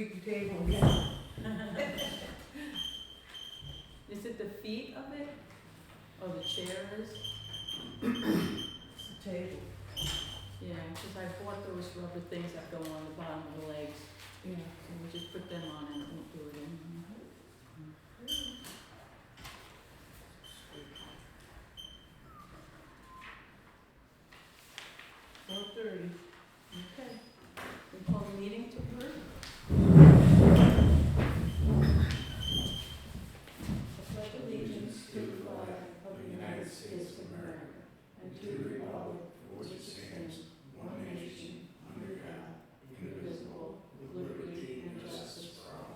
squeaky table again. Is it the feet of it? Or the chair is? It's the table. Yeah, because I bought those rubber things that go on the bottom of the legs. Yeah. So we just put them on and it won't do it anymore. 4:30. Okay. We call the meeting to order. I pledge allegiance to the flag of the United States of America and to the republic for which it stands, one nation, under God, indivisible, with liberty and justice for all.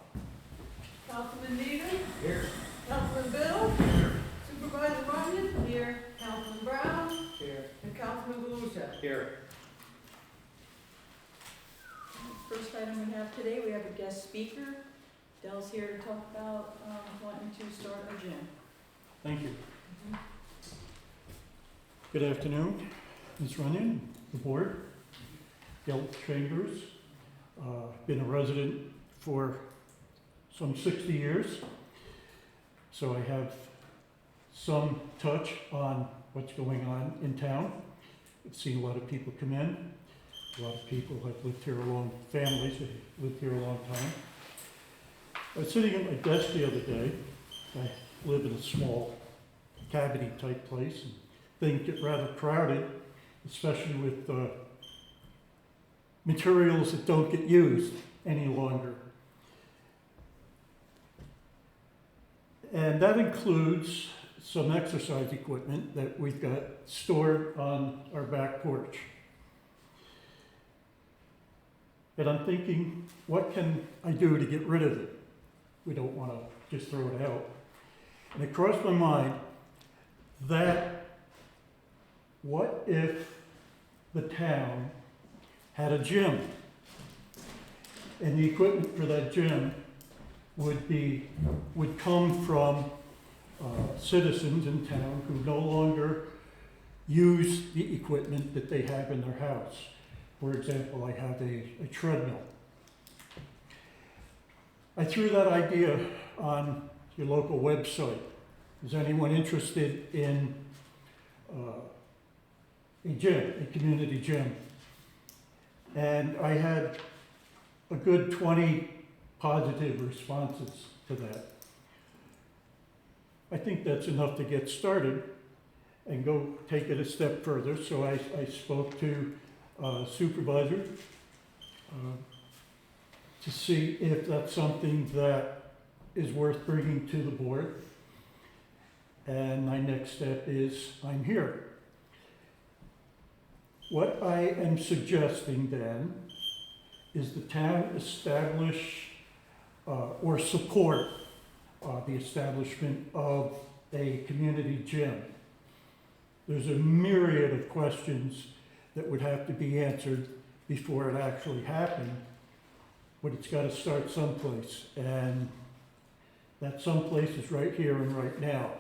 Councilman Needham? Here. Councilman Bill? Here. Supervisor Runyon? Here. Councilman Brown? Here. And Councilman Galusha? Here. First item we have today, we have a guest speaker. Dell's here to talk about wanting to start a gym. Thank you. Good afternoon, Ms. Runyon, the board, Del Chambers. Been a resident for some 60 years, so I have some touch on what's going on in town. I've seen a lot of people come in. A lot of people have lived here a long, families have lived here a long time. I was sitting at my desk the other day. I live in a small cabiny type place, and things get rather crowded, especially with materials that don't get used any longer. And that includes some exercise equipment that we've got stored on our back porch. And I'm thinking, what can I do to get rid of it? We don't want to just throw it out. And it crossed my mind that what if the town had a gym? And the equipment for that gym would come from citizens in town who no longer use the equipment that they have in their house. For example, I have a treadmill. I threw that idea on your local website. Is anyone interested in a gym, a community gym? And I had a good 20 positive responses to that. I think that's enough to get started and go take it a step further. So I spoke to supervisor to see if that's something that is worth bringing to the board. And my next step is I'm here. What I am suggesting then is the town establish or support the establishment of a community gym. There's a myriad of questions that would have to be answered before it actually happened, but it's got to start someplace, and that someplace is right here and right now.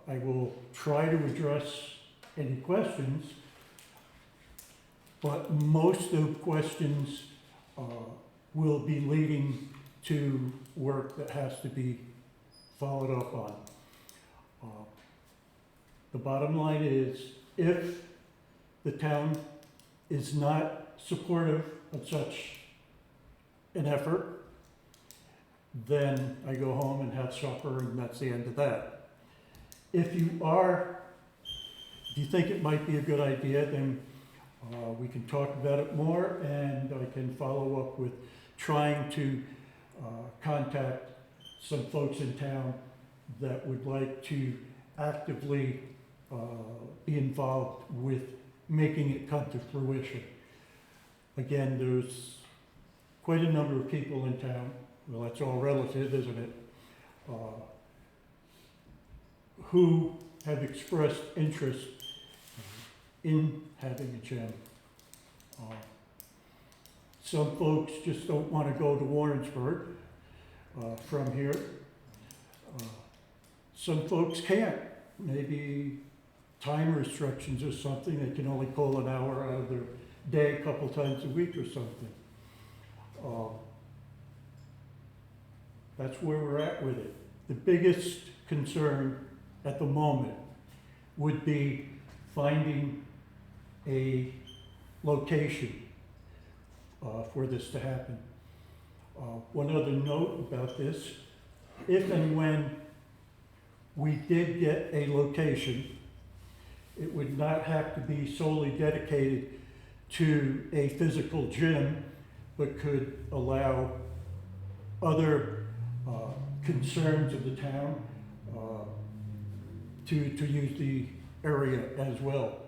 I will try to address any questions, but most of the questions will be leading to work that has to be followed up on. The bottom line is, if the town is not supportive of such an effort, then I go home and have supper, and that's the end of that. If you think it might be a good idea, then we can talk about it more, and I can follow up with trying to contact some folks in town that would like to actively be involved with making it come to fruition. Again, there's quite a number of people in town, well, that's all relative, isn't it, who have expressed interest in having a gym. Some folks just don't want to go to Warrensburg from here. Some folks can't. Maybe time restrictions or something. They can only pull an hour out of their day a couple times a week or something. That's where we're at with it. The biggest concern at the moment would be finding a location for this to happen. One other note about this, if and when we did get a location, it would not have to be solely dedicated to a physical gym, but could allow other concerns of the town to use the area as well.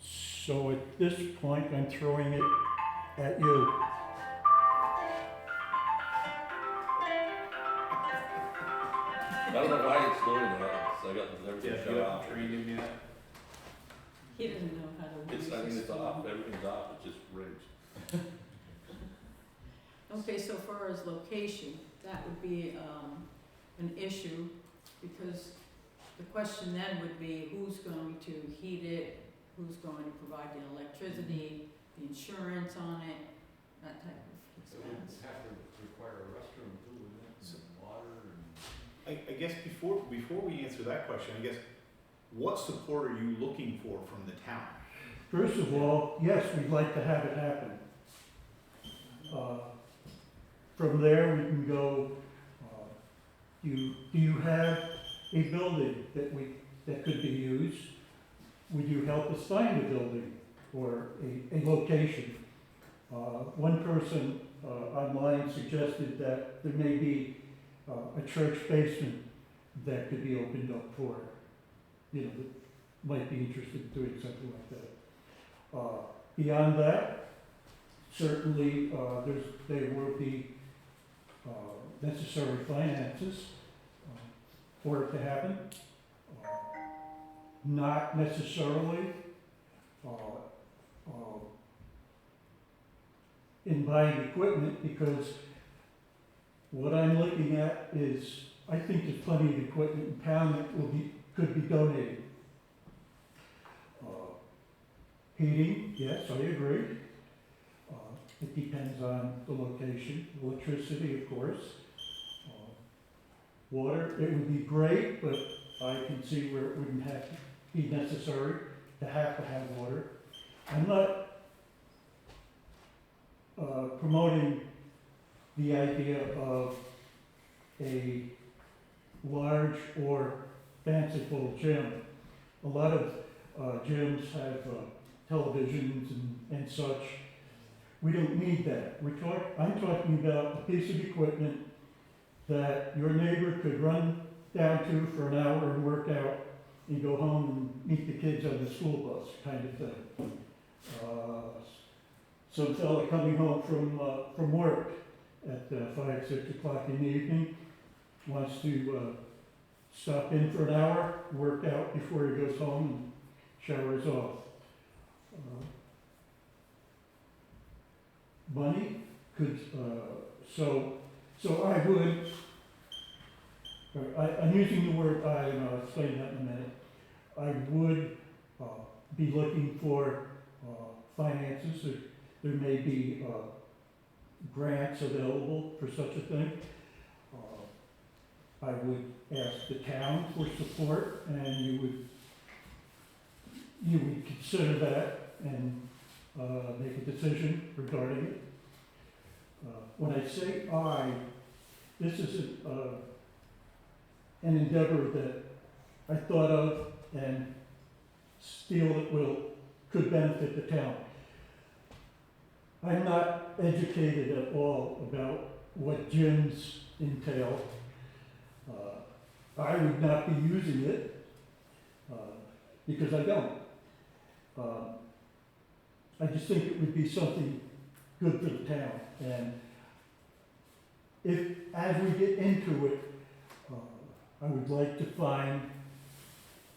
So at this point, I'm throwing it at you. I don't know why it's doing that, so I got everything Yeah, shut you off. haven't trained him yet? He doesn't know how to use It's, I mean, his it's off, phone. everything's off, it just rings. Okay, so far as location, that would be, an issue, because the question then would be who's going to heat it, who's going to provide the electricity, the insurance on it, that type of So we expense. have to require a restroom too, wouldn't it, and water and. I guess before we answer that question, I guess, what support are you looking for from the town? First of all, yes, we'd like to have it happen. From there, we can go, do you have a building that could be used? Would you help us find a building or a location? One person online suggested that there may be a church basement that could be opened up for, that might be interested in doing something like that. Beyond that, certainly there will be necessary finances for it to happen. Not necessarily in buying equipment, because what I'm looking at is, I think there's plenty of equipment in town that could be donated. Heating, yes, I agree. It depends on the location. Electricity, of course. Water, it would be great, but I can see where it wouldn't have to be necessary to have water. I'm not promoting the idea of a large or fanciful gym. A lot of gyms have televisions and such. We don't need that. I'm talking about a piece of equipment that your neighbor could run down to for an hour and work out and go home and meet the kids on the school bus, kind of thing. Some fella coming home from work at 5, 6 o'clock in the evening wants to stop in for an hour, work out before he goes home and showers off. Money could, so I would, I'm using the word I, and I'll explain that in a minute. I would be looking for finances. There may be grants available for such a thing. I would ask the town for support, and you would consider that and make a decision regarding it. When I say this is an endeavor that I thought of and feel it could benefit the town. I'm not educated at all about what gyms entail. I would not be using it because I don't. I just think it would be something good for the town. And as we get into it, I would like to find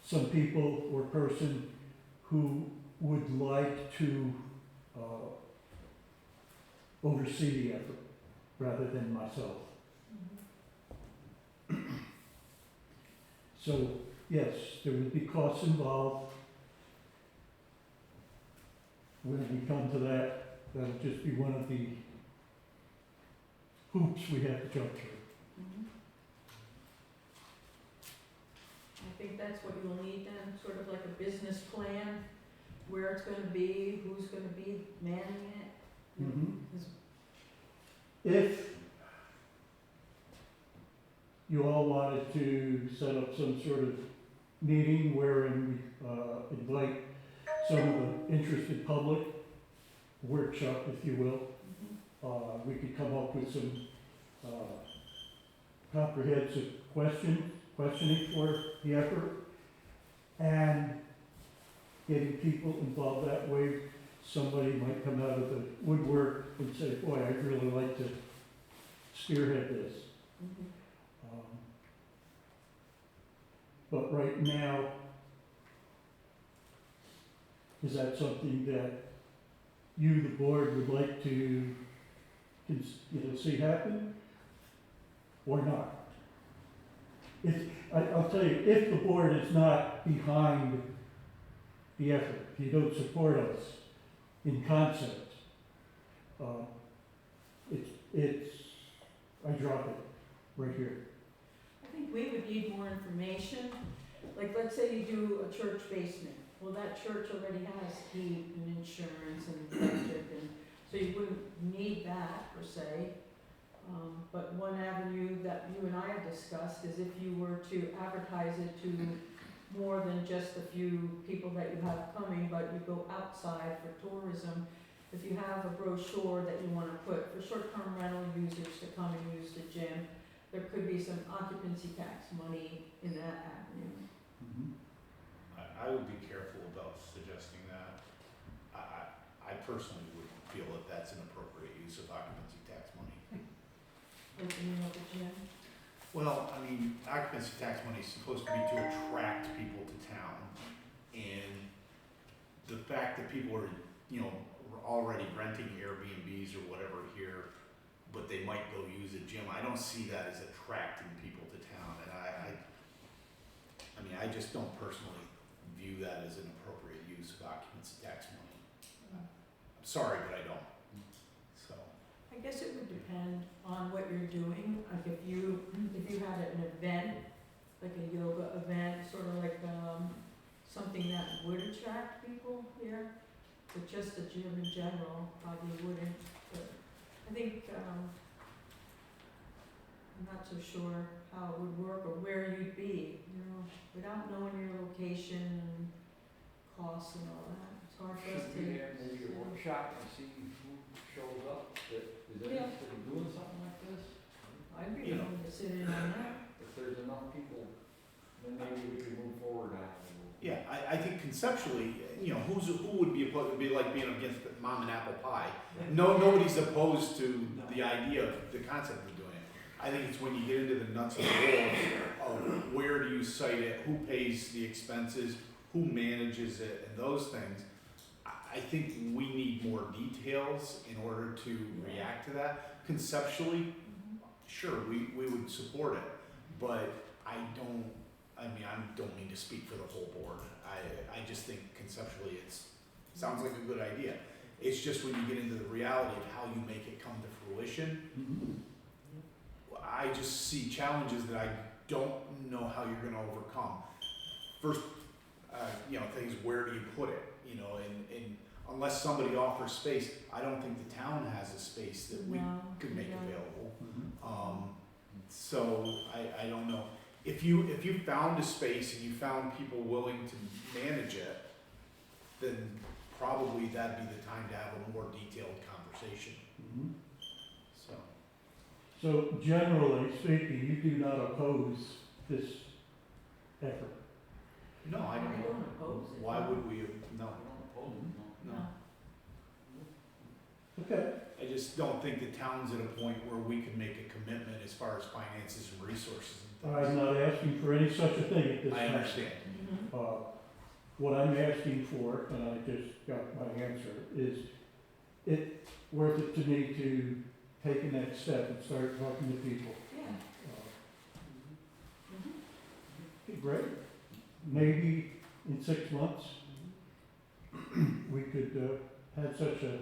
some people or person who would like to oversee the effort rather than myself. So, yes, there would be costs involved. When we come to that, that'll just be one of the hoops we have to jump through. Mhm. I think that's what you'll need then, sort of like a business plan, where it's gonna be, who's gonna be manning it. Is- If you all wanted to set up some sort of meeting wherein we invite some of the interested public, workshop if you will, Mhm. we could come up with some comprehensive questioning for the effort, and getting people involved that way. Somebody might come out of the woodwork and say, boy, I'd really like to spearhead this. Mhm. But right now, is that something that you, the board, would like to, see happen? Or not? I'll tell you, if the board is not behind the effort, if you don't support us in concept, I drop it right here. I think we would need more information, like, let's say you do a church basement, well, that church already has heat and insurance and electric, and so you wouldn't need that per se. But one avenue that you and I have discussed is if you were to advertise it to more than just a few people that you have coming, but you go outside for tourism. If you have a brochure that you wanna put for short-term rental users to come and use the gym, there could be some occupancy tax money in that avenue. I would be careful about suggesting that. I personally would feel that that's an appropriate use of occupancy tax money. Opening up a gym. Well, I mean, occupancy tax money is supposed to be to attract people to town, and the fact that people are, already renting Airbnbs or whatever here, but they might go use a gym, I don't see that as attracting people to town, and I just don't personally view that as an appropriate use of occupancy tax money. I'm sorry, but I don't. So, I guess it would depend on what you're doing, like if you had an event, like a yoga event, sort of like, something that would attract people here, but just a gym in general probably wouldn't, but I think, I'm not so sure how it would work or where you'd be, without knowing your location and costs and all that, it's hard for us to. Should we have maybe a workshop and see who shows up that is Yeah. interested in doing something like this? I'd be willing to sit in on that. If there's enough people, then maybe we can move forward on it. yeah, I think conceptually, who would be opposed, it'd be like being against mom and apple pie. Nobody's opposed to the idea of the concept of doing it. I think it's when you get into the nuts and bolts of where do you site it, who pays the expenses, who manages it, and those things. I think we need more details in order to react to that. Conceptually, sure, we would support it, but I don't mean to speak for the whole board. I just think conceptually sounds like a good idea. It's just when you get into the reality of how you make it come to fruition, I just see challenges that I don't know how you're gonna overcome. First, things, where do you put it? And unless somebody offers space, I don't think the town has a space that we could make available. So I don't know. If you found a space and you found people willing to manage it, then probably that'd be the time to have a more detailed conversation. So generally speaking, you do not oppose this effort? No, I don't. I don't oppose it. Why would we? No, I don't oppose it, no. no. Okay. I just don't think the town's at a point where we can make a commitment as far as finances and resources and I'm things. not asking for any such a thing at this I time. understand. What I'm asking for, and I just got my answer, is it worth it to me to take a next step and start talking to people? Yeah. Okay, great. Maybe in 6 months, we could have such a,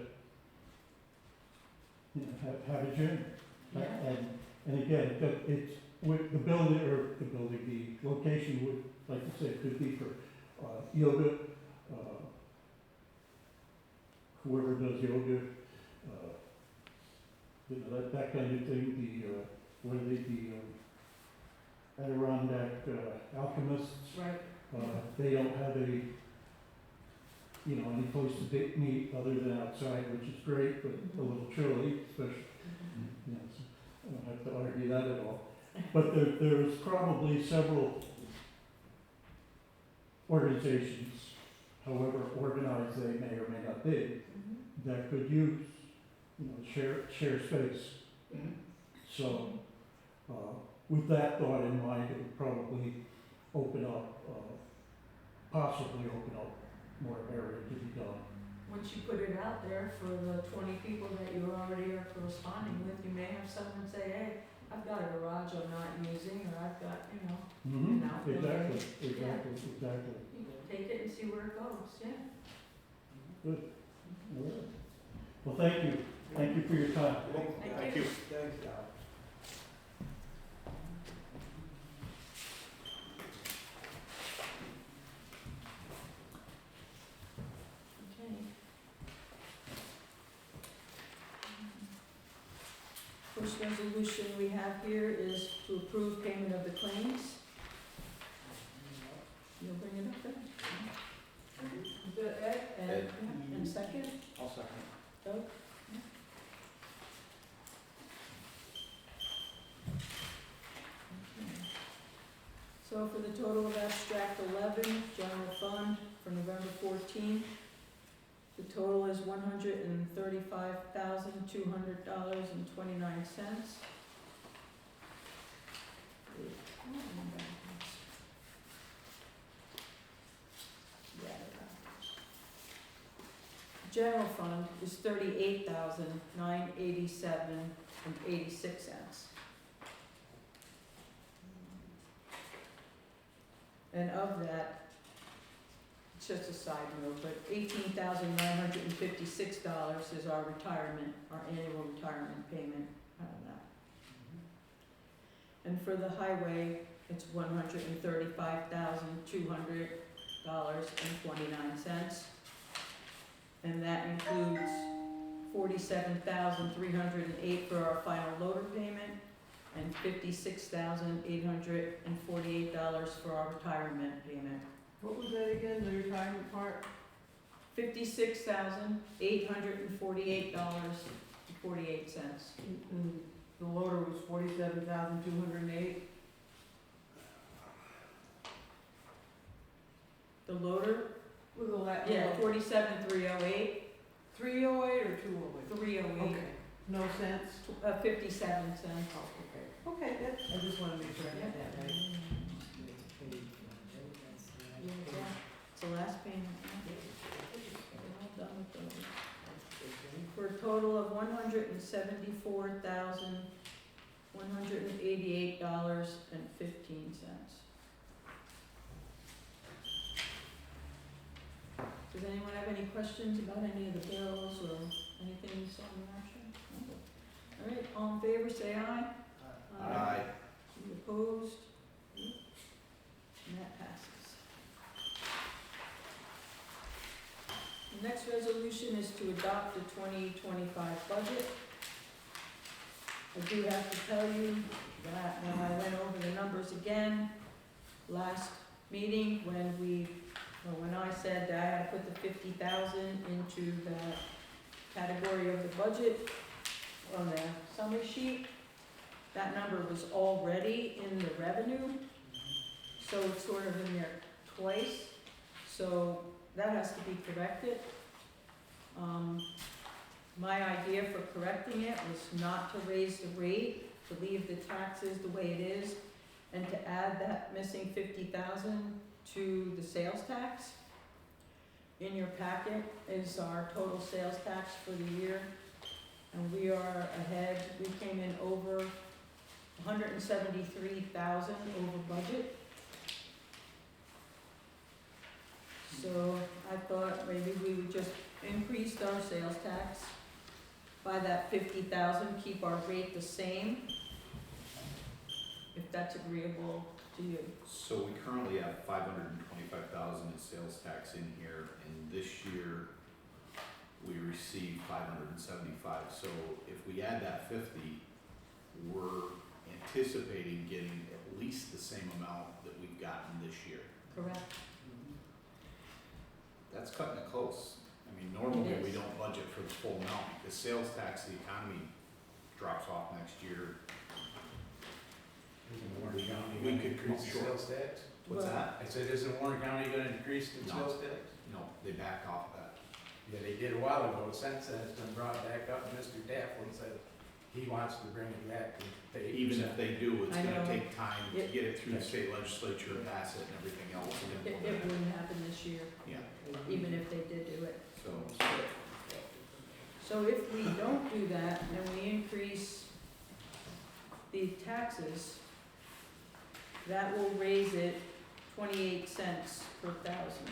have a gym. And again, it's, with the building, the location would, like I said, could be for, yoga, whoever does yoga, that kind of thing, what are they, Adirondack alchemists, Right. they don't have any place to meet other than outside, which is great, but a little chilly, especially, so I don't have to argue that at all. But there's probably several organizations, however organized they may or may not be, that could use, share space. So, with that thought in mind, it would probably possibly open up more area to be done. Once you put it out there for the 20 people that you already are corresponding with, you may have someone say, hey, I've got a garage I'm not using, or I've got, Mm-hmm. An outbuilding. Exactly. you know, take it and see where it goes, yeah. Good. All right. Well, thank you. Thank you for your time. Thank you. Thanks, Doc. Okay. First resolution we have here is to approve payment of the claims. You'll bring it up then? Is that Ed? Ed. And second, I'll second. Doug? Okay. So for the total of abstract 11, general fund for November 14th, the total is $135,200.29. General fund is $38,987.86. And of that, it's just a side note, but $18,956 is our retirement, our annual retirement payment out of that. And for the highway, it's $135,200.29. And that includes $47,308 for our final loader payment and $56,848 for our retirement payment. What was that again, the retirement part? $56,848.48. And the loader was 47,208. The loader, With the last. yeah, 47,308, 308 or 208? 308, Okay, no cents? 57 cents. Oh, okay. Okay, that's, I just wanna make sure I got that right. It's the last payment. We're all done with those. For a total of $174,188.15. Does anyone have any questions about any of the bills or anything you saw in action? No? All right, all in favor, say aye. Aye. Any opposed? And that passes. The next resolution is to adopt the 2025 budget. I do have to tell you that when I went over the numbers again last meeting, when I said that I had to put the 50,000 into the category of the budget on the summary sheet, that number was already in the revenue, so it's sort of in there twice, so that has to be corrected. My idea for correcting it was not to raise the rate, to leave the taxes the way it is, and to add that missing 50,000 to the sales tax. In your packet is our total sales tax for the year, and we are ahead. We came in over 173,000 over budget. So I thought maybe we would just increase our sales tax by that 50,000, keep our rate the same? If that's agreeable to you. So we currently have 525,000 in sales tax in here, and this year we received 575. So if we add that 50, we're anticipating getting at least the same amount that we've gotten this year. Correct. That's cutting it close. I mean, normally It we is. don't budget for the full amount, because sales tax, the economy drops off next year. Isn't Warren County We gonna could increase the short. sales tax? What's Well- that? I said, isn't Warren County gonna increase the No. sales tax? No, they back off that. Yeah, they did a while ago, since then it's been brought back up, and Mr. Dafflin said he wants to bring it back to pay 8%. Even if they do, it's I gonna know. take time to It- get it through the state legislature and pass it and everything else and It implement it. wouldn't happen this year, Yeah, even if they did do it. so, So if we don't do that and we increase the taxes, that will raise it 28 cents per thousand.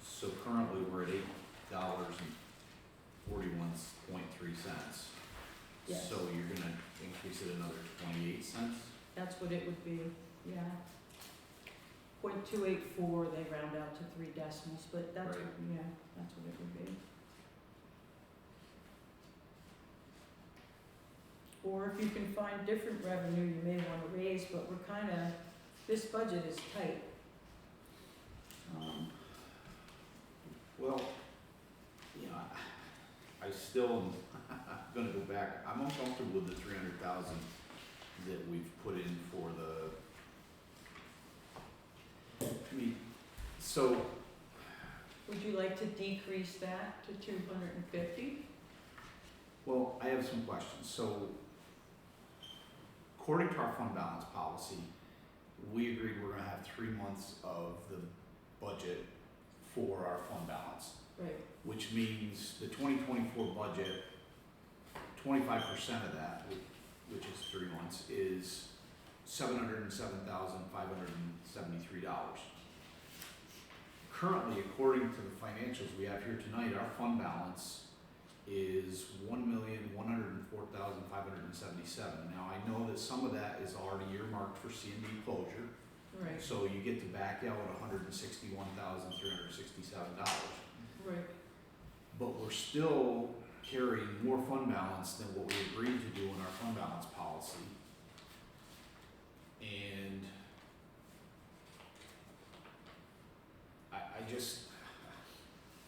so currently we're at $8.41.3. Yes. So you're gonna increase it another 28 cents? That's what it would be, yeah. 0.284, they round out to 3 decimals, but that's, Right. yeah, that's what it would be. Or if you can find different revenue you may wanna raise, but we're kinda, this budget is tight. Well, you know, I still, am gonna go back, I'm uncomfortable with the 300,000 that we've put in for the, I mean, so, Would you like to decrease that to 250? well, I have some questions. So, according to our fund balance policy, we agreed we're gonna have 3 months of the budget for our fund balance, Right, which means the 2024 budget, 25% of that, which is 3 months, is $707,573. Currently, according to the financials we have here tonight, our fund balance is $1,104,577. Now, I know that some of that is already earmarked for C&D closure, right, so you get to back out $161,367. right. But we're still carrying more fund balance than what we agreed to do in our fund balance policy. And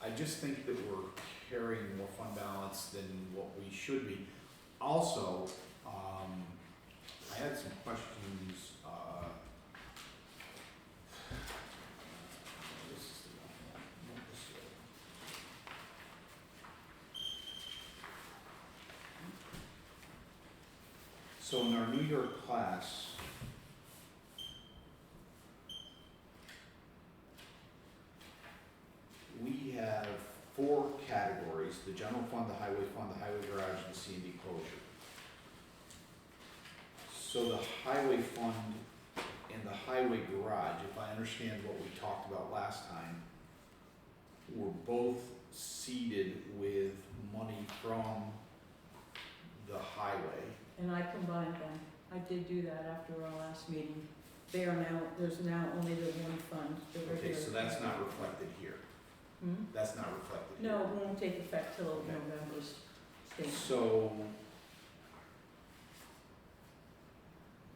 I just think that we're carrying more fund balance than what we should be. Also, I had some questions, this is the wrong one. No, this is the other one. So in our New York class, we have 4 categories: the general fund, the highway garage, and the C&D closure. So the highway fund and the highway garage, if I understand what we talked about last time, were both seeded with money from the highway. And I combined them. I did do that after our last meeting. They are now, there's now only the one fund, the regular. Okay, so that's not reflected here. Hmm? That's not reflected here. No, it won't take effect till Okay. November's statement. So,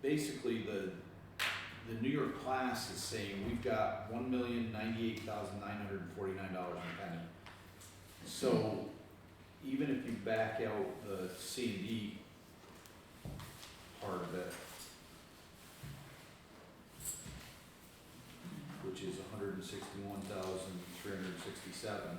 basically, the New York class is saying we've got $1,098,949. So, even if you back out the C&D part of it, which is $161,367.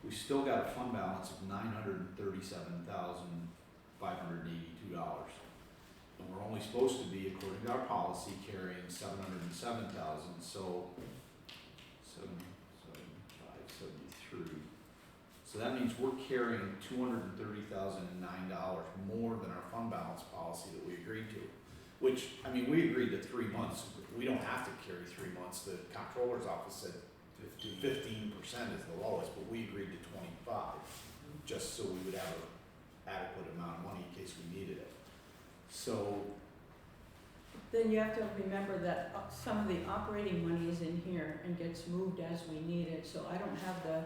We still got a fund balance of $937,582. And we're only supposed to be, according to our policy, carrying $707,000, so 775, 73. So So that means we're carrying $230,009 more than our fund balance policy that we agreed to. Which, I mean, we agreed to 3 months, we don't have to carry 3 months, the comptroller's office said 15% is the lowest, but we agreed to 25, just so we would have an adequate amount of money in case we needed it. So, Then you have to remember that some of the operating money is in here and gets moved as we need it, so I don't have the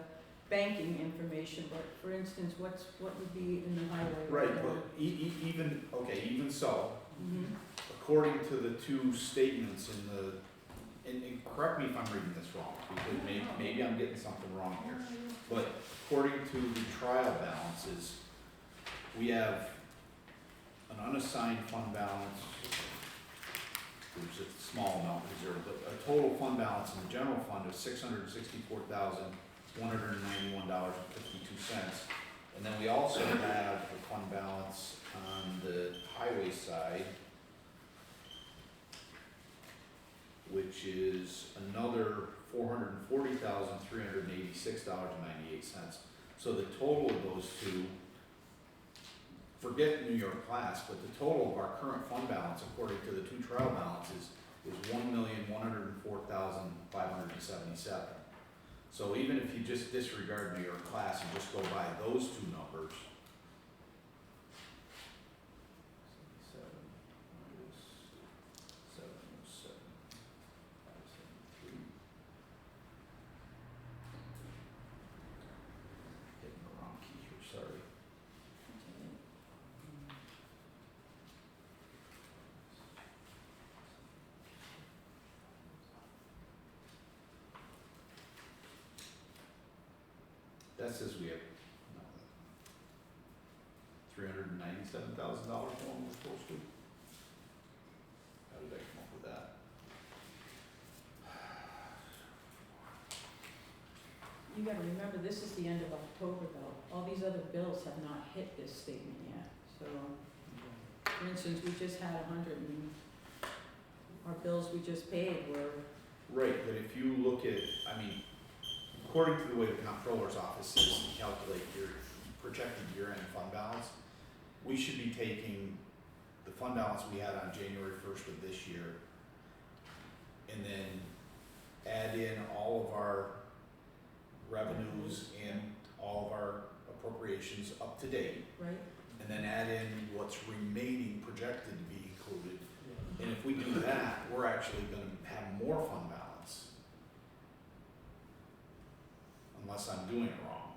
banking information, but for instance, what would be in the highway? right, but even so, Mhm. according to the two statements in the, and correct me if I'm reading this wrong, because maybe I'm getting something wrong here. But according to the trial balances, we have an unassigned fund balance, which is a small amount reserved, but a total fund balance in the general fund of $664,191.52. And then we also have the fund balance on the highway side, which is another $440,386.98. So the total of those two, forget New York class, but the total of our current fund balance, according to the two trial balances, is $1,104,577. So even if you just disregard New York class and just go by those two numbers, 707, 573. Hitting the wrong key here, sorry. That says we have $397,000 more than we're supposed to. How did I come up with that? You gotta remember, this is the end of October though, all these other bills have not hit this statement yet, so, for instance, we just had 100 and our bills we just paid were, Right, but if you look at, I mean, according to the way the comptroller's office says to calculate your projected year-end fund balance, we should be taking the fund balance we had on January 1st of this year and then add in all of our revenues and all of our appropriations up to date, right? and then add in what's remaining projected to be included. And if we do that, we're actually gonna have more fund balance. Unless I'm doing it wrong.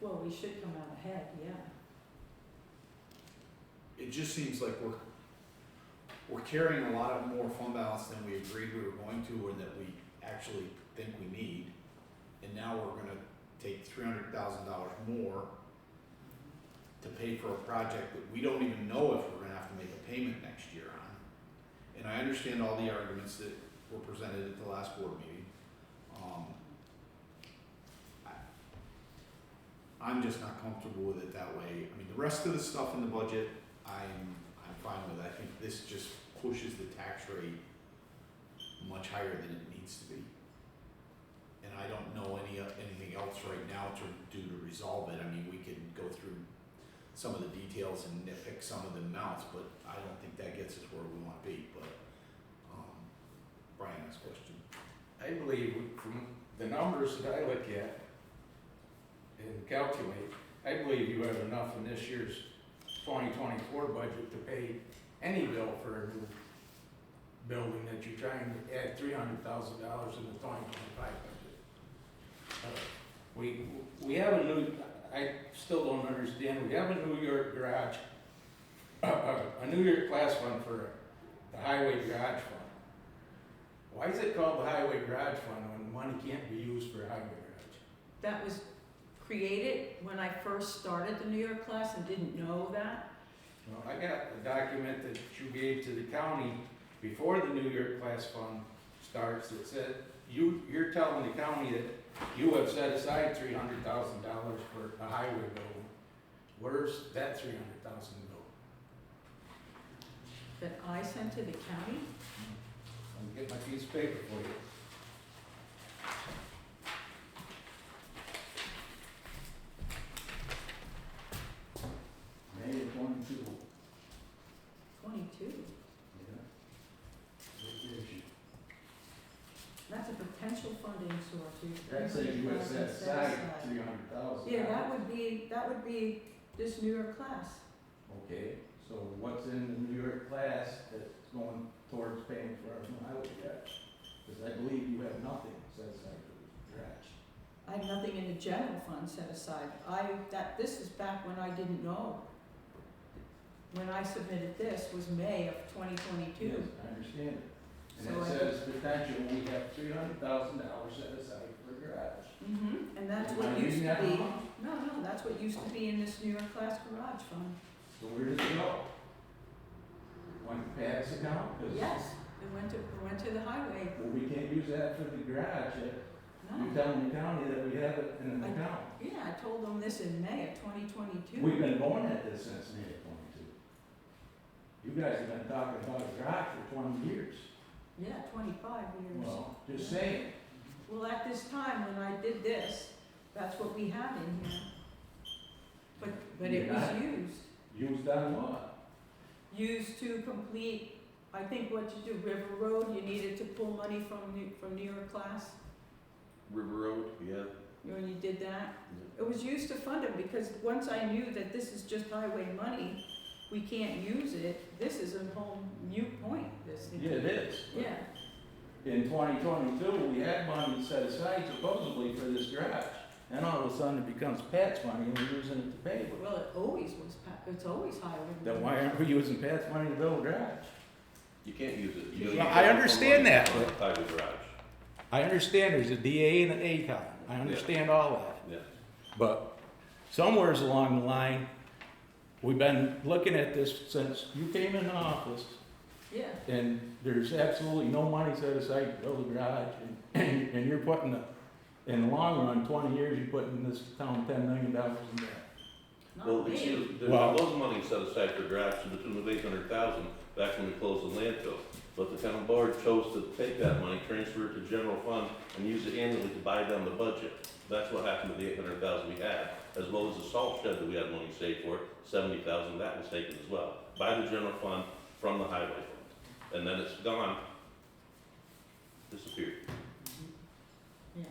Well, we should come out ahead, yeah. It just seems like we're carrying a lot of more fund balance than we agreed we were going to, or that we actually think we need. And now we're gonna take $300,000 more to pay for a project that we don't even know if we're gonna have to make a payment next year on. And I understand all the arguments that were presented at the last board meeting. I'm just not comfortable with it that way. I mean, the rest of the stuff in the budget, I'm fine with. I think this just pushes the tax rate much higher than it needs to be. And I don't know anything else right now to do to resolve it. I mean, we could go through some of the details and nitpick some of the amounts, but I don't think that gets us where we want to be. But Brian has a question. I believe from the numbers that I look at and calculate, I believe you have enough in this year's 2024 budget to pay any bill for a new building that you're trying to add $300,000 in the 2025 budget. We have a new, I still don't understand, we have a New York garage, a New York class fund for the highway garage fund. Why is it called the highway garage fund when money can't be used for a highway garage? That was created when I first started the New York class and didn't know that. Well, I got a document that you gave to the county before the New York class fund starts that said, you're telling the county that you have set aside $300,000 for a highway building. Where's that $300,000 go? That I sent to the county. Let me get my piece of paper for you. potential funding sources. That says you would set aside 300,000. Yeah, that would be this New York class. Okay, so what's in the New York class that's going towards paying for our highway garage? Because I believe you have nothing set aside for the garage. I have nothing in the general fund set aside. This is back when I didn't know. When I submitted this was May of 2022. Yes, I understand it. And So it I- says potential, we have $300,000 set aside for the garage. And that's Am what I used reading to that be, wrong? no, that's what used to be in this New York class garage fund. So where does it go? Went to Pat's account? 'Cause- Yes, it went to the highway. Well, we can't use that for the garage. No. You're telling the county that we have it in an account. Yeah, I told them this in May of 2022. We've been going at this since May of 22. You guys have been talking about a garage for 20 years. Yeah, 25 years. Well, just saying. Well, at this time, when I did this, that's what we had in here. But it was Yeah. used. Used on what? Used to complete, I think what you do, River Road, you needed to pull money from New York class, River Road, yeah. when you did that. It was used to fund them, because once I knew that this is just highway money, we can't use it, this is a whole new point, this. Yeah, it is. Yeah, In 2022, we had money set aside supposedly for this garage. And all of a sudden it becomes Pat's money and we're using it to pay for it. well, it always was, it's always highway. Then why aren't we using Pat's money to build a garage? You can't use it. You Well, use I it for understand money that, for but- Highway garage, I understand there's a DA and an A column. I understand all that. yeah. But somewheres along the line, we've been looking at this since you came in office, Yeah, and there's absolutely no money set aside to build a garage, and you're putting, in the long run, 20 years, you're putting this town $10 million in debt. Well, not me. excuse, there Well- was money set aside for garage to the tune of 800,000 back when we closed the landfill. But the town board chose to take that money, transfer it to general fund, and use it annually to buy down the budget. That's what happened with the 800,000 we had, as well as the salt shed that we had money saved for, 70,000, that was taken as well, by the general fund from the highway fund. And then it's gone, disappeared. Yeah.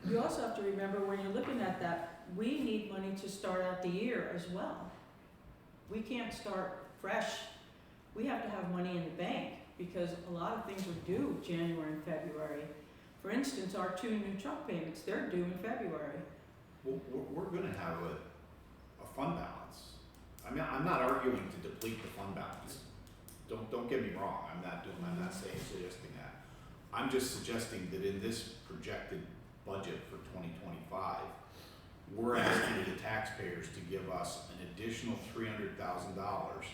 You also have to remember, when you're looking at that, we need money to start out the year as well. We can't start fresh. We have to have money in the bank, because a lot of things are due January and February. For instance, our 2 new truck payments, they're due in February. Well, we're gonna have a fund balance. I mean, I'm not arguing to deplete the fund balance. Don't get me wrong, I'm not suggesting that. I'm just suggesting that in this projected budget for 2025, we're asking the taxpayers to give us an additional $300,000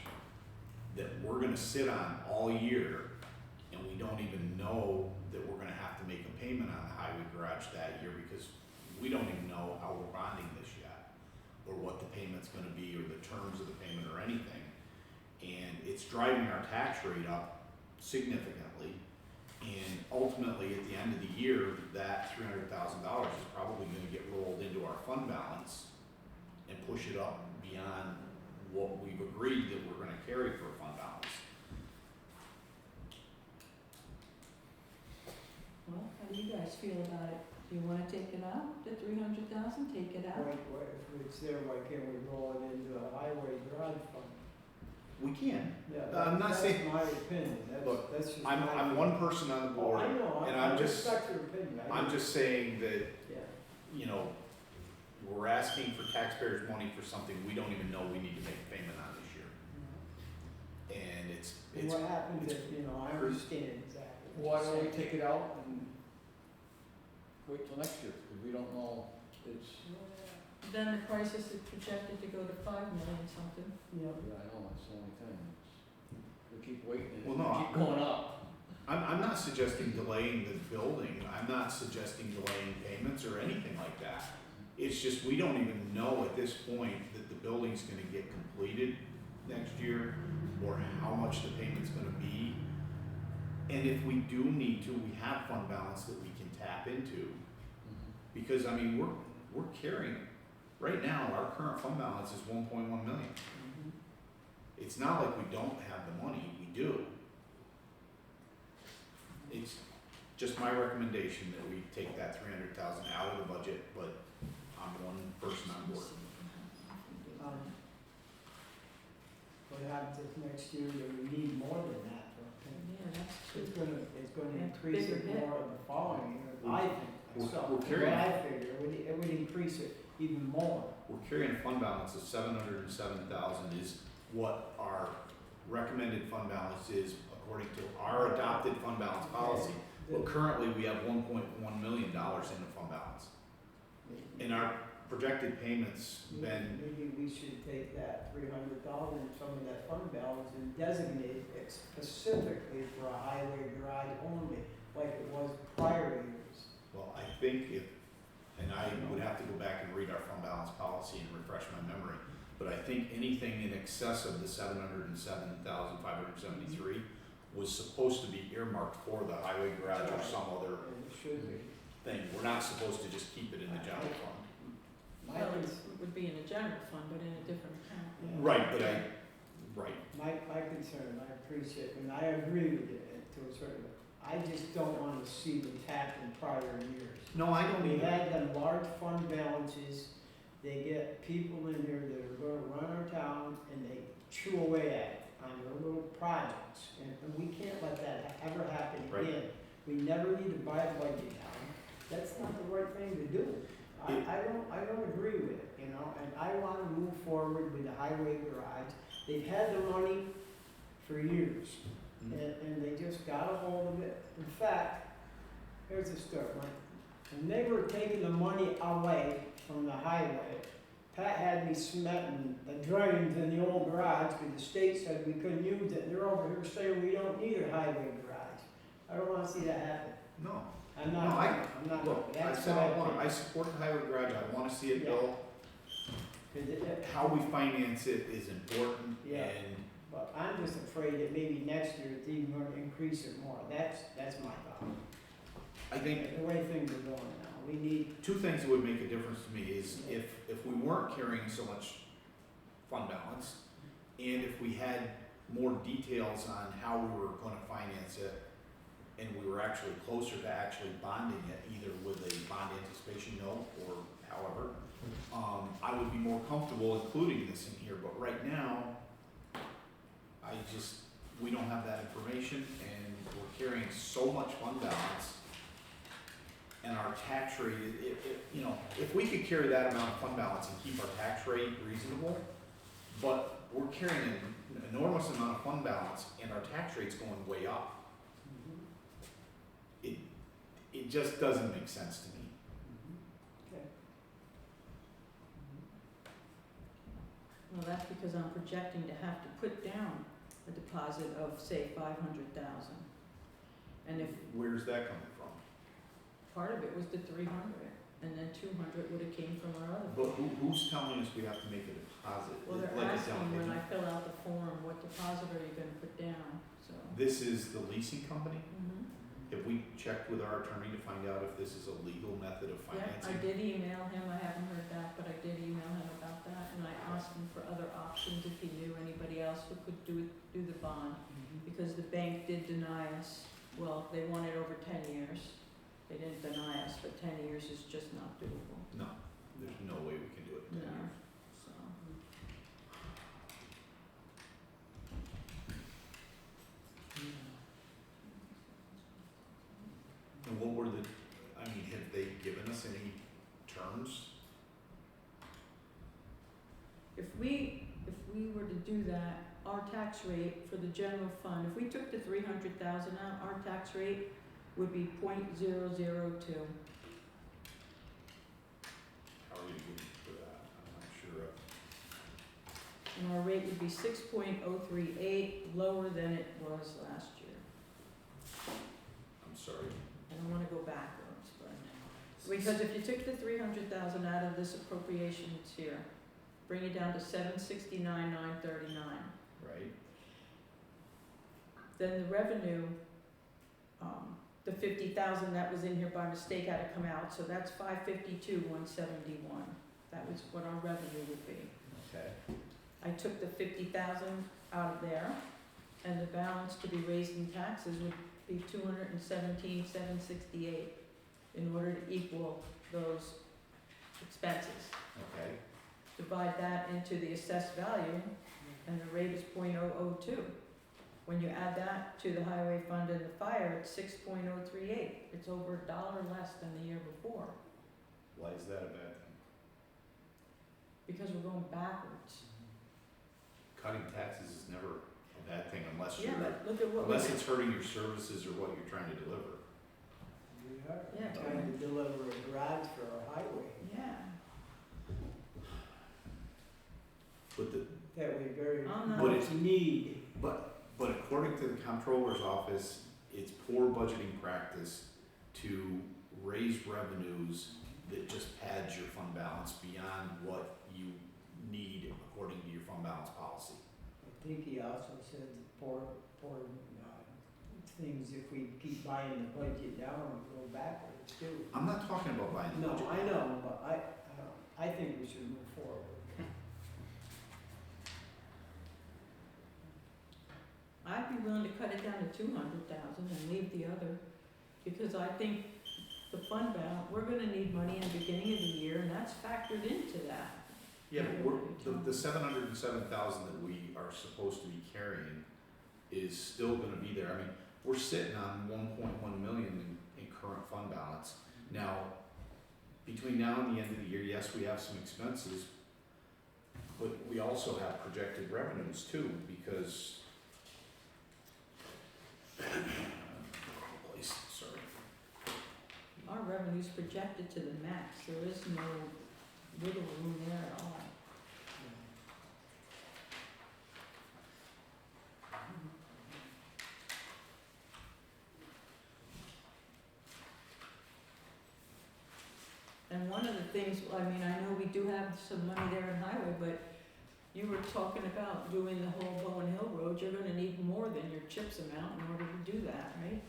that we're gonna sit on all year, and we don't even know that we're gonna have to make a payment on the highway garage that year, because we don't even know how we're bonding this yet, or what the payment's gonna be, or the terms of the payment, or anything. And it's driving our tax rate up significantly, and ultimately, at the end of the year, that $300,000 is probably gonna get rolled into our fund balance and push it up beyond what we've agreed that we're gonna carry for a fund balance. Well, how do you guys feel about it? Do you wanna take it out, the 300,000, take it out? Why, if it's there, why can't we roll it into a highway garage fund? We can. Yeah, I'm not saying- that's my opinion, Look, that's just I'm my. one person on the Oh, board, I know, and I I'm just, respect your opinion. I'm just saying that, Yeah. you know, we're asking for taxpayers' money for something we don't even know we need to make a payment on this year. And it's, And what happens it's- if, I understand exactly. Why what don't we you're saying. take it out and wait till next year, because we don't know, it's, Then the price is projected to go to 5 million something. Yeah. yeah, I know, that's the only thing. We keep waiting, and Well, no, keep going up. I'm not suggesting delaying the building, I'm not suggesting delaying payments or anything like that. It's just, we don't even know at this point that the building's gonna get completed next year, or how much the payment's gonna be. And if we do need to, we have fund balance that we can tap into, because, I mean, we're carrying, right now, our current fund balance is 1.1 million. It's not like we don't have the money, we do. It's just my recommendation that we take that 300,000 out of the budget, but I'm one person on board. What happens if next year that we need more than that? Yeah, that's It's true. gonna Yeah, increase it bigger hit. more in the following year, I think. We're- So, we're what carrying- I figure, it would increase it even more. We're carrying a fund balance of 707,000 is what our recommended fund balance is according to our adopted fund balance policy. Well, currently, we have $1.1 million in the fund balance. And our projected payments been, Maybe we should take that 300,000 from that fund balance and designate it specifically for a highway garage only, like it was prior years. well, I think if, and I would have to go back and read our fund balance policy and refresh my memory, but I think anything in excess of the 707,573 was supposed to be earmarked for the highway garage or some other And it should be. thing. We're not supposed to just keep it in the general fund. My, Well, cons- it would be in a general fund, but in a different account. yeah. Right, but My concern, I appreciate, and I agree with you to a certain, I just don't wanna see the tap in prior years. no, I don't We either. had them large fund balances, they get people in here that are gonna run our town and they chew away at it on their little projects. And we can't let that ever happen Right. again. We never need to buy a budget down, that's not the right thing to do. I don't agree with it, you know, and I wanna move forward with the highway garage. They've had the money for years, and they just got a hold of it. In fact, here's the story, when they were taking the money away from the highway, Pat had me cementing the drains in the old garage, because the state said we couldn't use it, and they're over here saying we don't need a highway garage. I don't wanna see that happen. No, I'm No, not, I- I'm not, look, I that's said my all along, I opinion. support the highway garage, I wanna see it Yeah. built. 'Cause it- How we finance it is important, Yeah. and But I'm just afraid that maybe next year it's even gonna increase it more, that's my thought. I think The way things are going now, we need, two things that would make a difference to me is if we weren't carrying so much fund balance, and if we had more details on how we were gonna finance it, and we were actually closer to actually bonding it, either with a bond anticipation note or however, I would be more comfortable including this in here, but right now, we don't have that information, and we're carrying so much fund balance, and our tax rate, you know, if we could carry that amount of fund balance and keep our tax rate reasonable, but we're carrying an enormous amount of fund balance, and our tax rate's going way up. It just doesn't make sense to me. okay. Well, that's because I'm projecting to have to put down a deposit of, say, 500,000. And if Where's that coming from? part of it was the 300, and then 200 would have came from our other. But who's telling us we have to make a deposit? Well, they're Like a down asking when I payment? fill out the form, what deposit are you gonna put down, so. This is the leasing company? Mhm. Have we checked with our attorney to find out if this is a legal method of Yeah, I financing? did email him, I haven't heard back, but I did email him about that, and I asked him for other options if he knew anybody else who could do the bond, because the bank did deny us, well, they wanted over 10 years. They didn't deny us, but 10 years is just not doable, No, there's no way we can do it in 10 no, years. so. And what were the, I mean, have they given us any terms? If we were to do that, our tax rate for the general fund, if we took the 300,000 out, our tax rate would be 0.002. How are you going for that? I'm not sure. And our rate would be 6.038, lower than it was last year. I'm sorry. I don't wanna go backwards, but, because if you took the 300,000 out of this appropriations here, bring it down to 769,939. Right? Then the revenue, the 50,000 that was in here by mistake had to come out, so that's 552,171. That was what our revenue would be. Okay. I took the 50,000 out of there, and the balance to be raised in taxes would be 217,768 in order to equal those expenses. Okay, Divide that into the assessed value, and the rate is .002. When you add that to the highway fund and the fire, it's 6.038. It's over $1 less than the year before, why is that a bad thing? because we're going backwards. Cutting taxes is never a bad thing unless Yeah, you're, but look at what we unless have. it's hurting your services or what you're trying to deliver. We are Yeah. trying to deliver a garage for our highway Yeah. But the, that we very I'm not- But much need. but according to the comptroller's office, it's poor budgeting practice to raise revenues that just pads your fund balance beyond what you need according to your fund balance policy. I think he also said poor, things, if we keep buying the budget down, we go backwards too. I'm not talking about buying the No, budget. I know, but I think we should move forward. I'd be willing to cut it down to 200,000 and leave the other, because I think the fund balance, we're gonna need money in the beginning of the year, and that's factored into that. Yeah, but the 707,000 that we are supposed to be carrying is still gonna be there. I mean, we're sitting on 1.1 million in current fund balance. Now, between now and the end of the year, yes, we have some expenses, but we also have projected revenues too, because sorry. Our revenue's projected to the max, there is no wiggle room there at all. And one of the things, I mean, I know we do have some money there in highway, but you were talking about doing the whole Bowen Hill Road, you're gonna need more than your CHIPS amount in order to do that, right?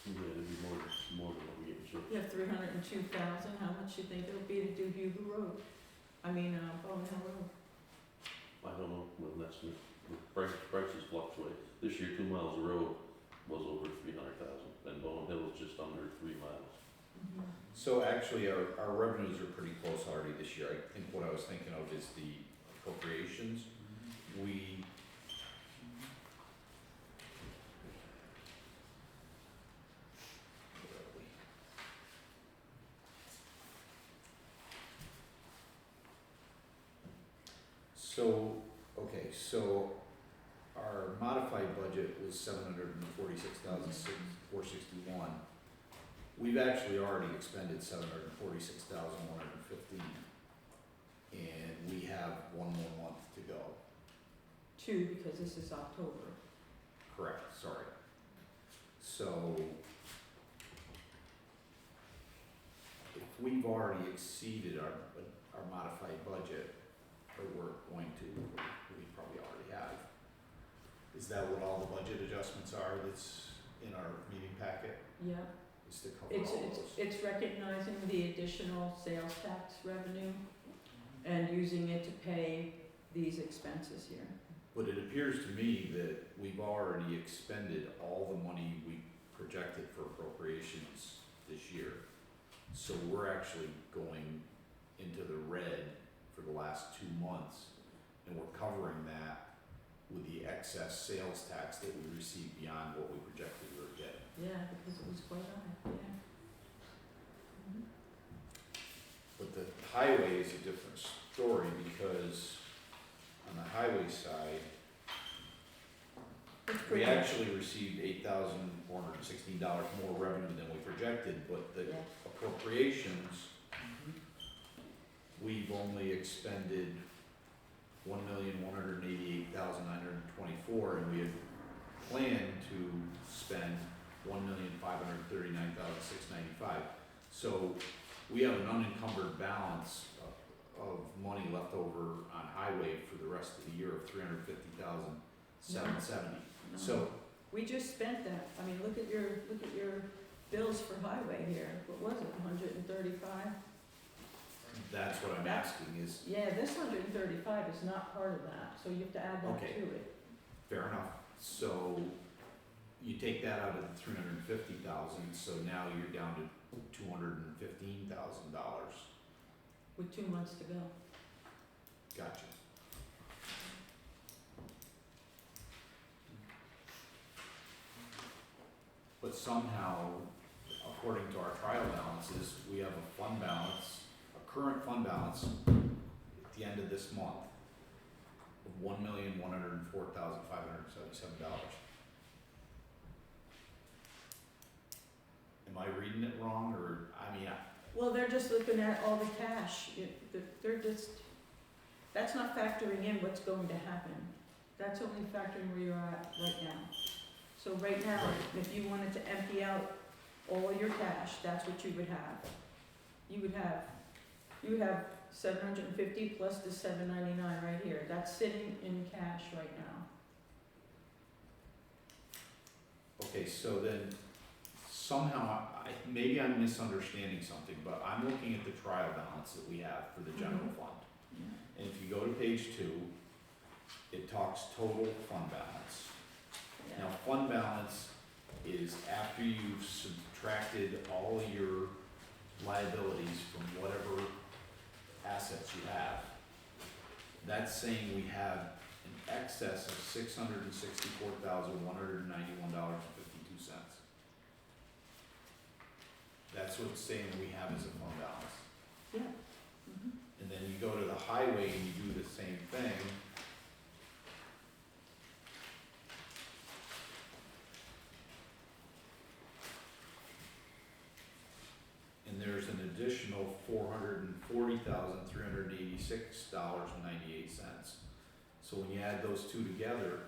Yeah, it'd be more than what we get, so. You have 302,000, how much you think it'll be to do Bugle Road? Bowen Hill Road. I don't know, when that's, the prices fluctuate. This year, 2 miles of road was over 300,000, and Bowen Hill is just under 3 miles. So actually, our revenues are pretty close already this year. I think what I was thinking of is the appropriations. We, where are we? So, okay, so our modified budget was 746,461. We've actually already expended 746,115. And we have 1 more month to go. 2, because this is October. Correct, sorry. So if we've already exceeded our modified budget, or we're going to, we probably already have. Is that what all the budget adjustments are that's in our meeting packet? Yeah, Is to cover all those? it's recognizing the additional sales tax revenue and using it to pay these expenses here. But it appears to me that we've already expended all the money we projected for appropriations this year. So we're actually going into the red for the last 2 months, and we're covering that with the excess sales tax that we received beyond what we projected we were getting. Yeah, because it was quite high, yeah. But the highway is a different story, because on the highway side, It's we pretty, actually received $8,416 more revenue than we projected, but the yeah. appropriations, we've only expended 1,188,924, and we had planned to spend 1,539,695. So we have an unencumbered balance of money left over on highway for the rest of the year of 350,770. No. So We just spent that, I mean, look at your bills for highway here, what was it, 135? that's what I'm asking is, Yeah, this 135 is not part of that, so you have to add that Okay. to it. fair enough. So you take that out of the 350,000, so now you're down to $215,000. With 2 months to go. Gotcha. But somehow, according to our trial balances, we have a fund balance, a current fund balance at the end of this month of $1,104,577. Am I reading it wrong, or, I mean, Well, they're just looking at all the cash, they're just, that's not factoring in what's going to happen. That's only factoring where you're at right now. So right now, if you wanted to empty out all your cash, that's what you would have. You would have 750 plus the 799 right here, that's sitting in cash right now. okay, so then somehow, maybe I'm misunderstanding something, but I'm looking at the trial balance that we have for the general fund. Yeah. And if you go to page 2, it talks total fund balance. Yeah. Now, fund balance is after you've subtracted all your liabilities from whatever assets you have. That's saying we have an excess of $664,191.52. That's what it's saying we have as a fund balance. Yeah. Mhm. And then you go to the highway and you do the same thing. And there's an additional $440,386.98. So when you add those two together,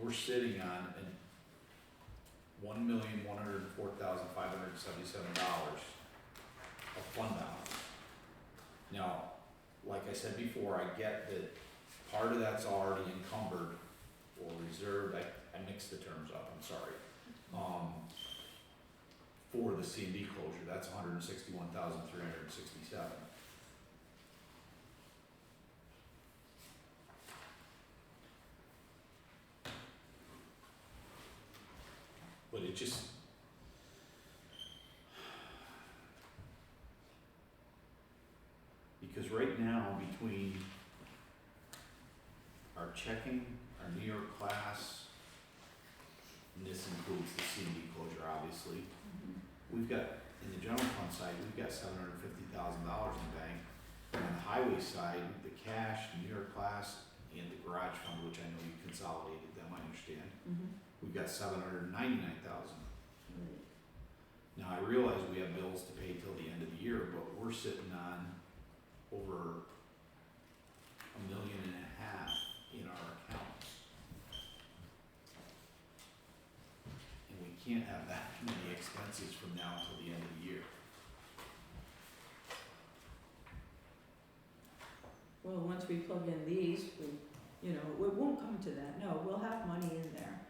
we're sitting on $1,104,577 of fund balance. Now, like I said before, I get that part of that's already encumbered or reserved, I mixed the terms up, I'm sorry. For the C&D closure, that's $161,367. But it just, because right now, between our checking, our New York class, and this includes the C&D closure, obviously, we've got, in the general fund side, we've got $750,000 in the bank. And on the highway side, the cash, the New York class, and the garage fund, which I know you consolidated them, I understand, we've got $799,000. Right. Now, I realize we have bills to pay till the end of the year, but we're sitting on over $1.5 million in our accounts. And we can't have that many expenses from now until the end of the year. Well, once we plug in these, it won't come to that, no, we'll have money in there.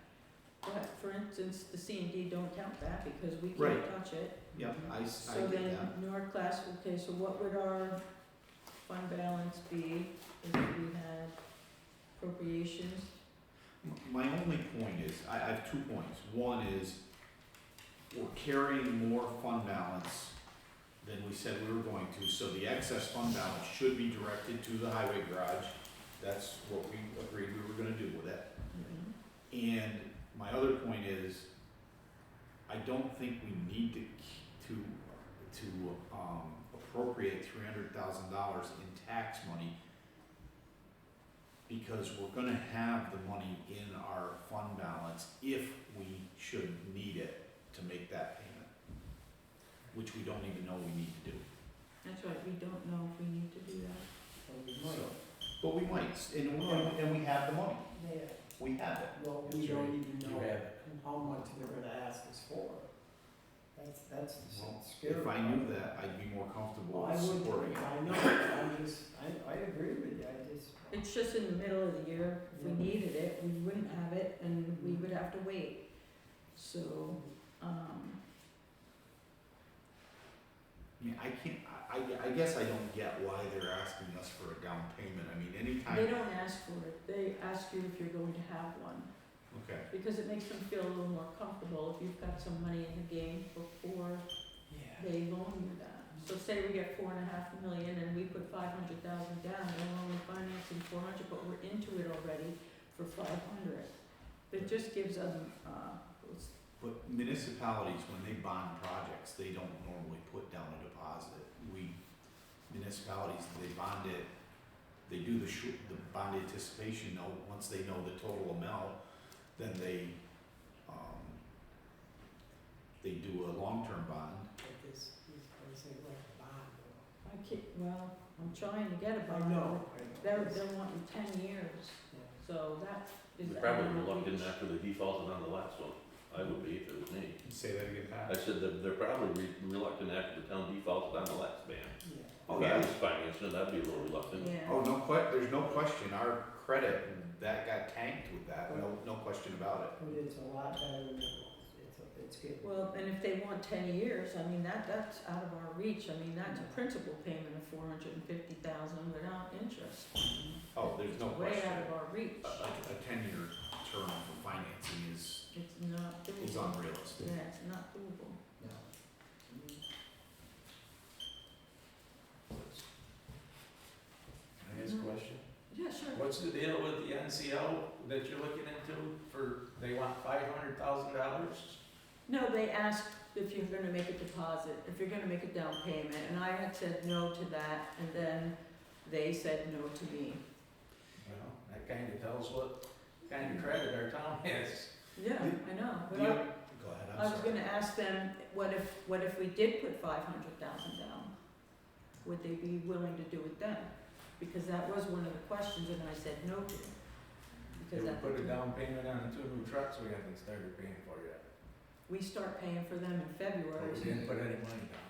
But for instance, the C&D don't count that because we Right. can't touch it. Yep, I So get then, that. New York class, okay, so what would our fund balance be if we had appropriations? My only point is, I have 2 points. One is, we're carrying more fund balance than we said we were going to, so the excess fund balance should be directed to the highway garage. That's what we agreed we were gonna do with it. And my other point is, I don't think we need to appropriate $300,000 in tax money, because we're gonna have the money in our fund balance if we should need it to make that payment, which we don't even know we need to do. That's right, we don't know if we need to do that. So, but we might, and we have the money, Yeah, we have it. well, we That's don't right. even You know have how much they're gonna ask us for. That's the Well, scary if I part. knew that, I'd be more comfortable Well, I with would, supporting it. I know, I agree with you, It's just in the middle of the year, if we Yeah. needed it, we wouldn't have it, and we would have to wait. So, I mean, I guess I don't get why they're asking us for a down payment. I mean, they anytime, don't ask for it, they ask you if you're going to have one. Okay. because it makes them feel a little more comfortable if you've got some money in the game before Yeah. they loan you that. So say we get 4.5 million and we put 500,000 down, and we're only financing 400, but we're into it already for 500. It just gives them, But municipalities, when they bond projects, they don't normally put down a deposit. Municipalities, they bond it, they do the bond anticipation note, once they know the total amount, then they do a long-term bond. But this, these guys ain't like a bond, though. I'm trying to get a I bond. know. They're wanting 10 years, Yeah. so that is. They're probably out of reluctant reach. after they defaulted on the last one. I would be if it was me. Say that again, I Pat? said that they're probably reluctant after the town defaulted on the last ban. Yeah. Oh, If I yeah. was financing it, I'd be a little reluctant. Yeah. Oh, there's no question, our credit, that got tanked with that, no question about it. But it's a lot better than it was. It's good. Well, and if they want 10 years, I mean, that's out of our reach. I mean, that's a principal payment of 450,000 without interest. Oh, there's no It's way question. out of our reach. A 10-year term for financing is It's not doable. unrealistic. Yeah, it's not doable. No. I ask a question? Yeah, sure. What's the deal with the NCO that you're looking into for, they want $500,000? No, they asked if you're gonna make a deposit, if you're gonna make a down payment, and I had said no to that, and then they said no to me. Well, that kinda tells what kind of credit our town has. Yeah, I know, but Go ahead, I was I'm sorry. gonna ask them, what if we did put 500,000 down? Would they be willing to do it then? Because that was one of the questions, and I said no to. If Because we at put the a time, down payment on 2 new trucks, we haven't started paying for yet. we start paying for them in But February. we didn't put any money down.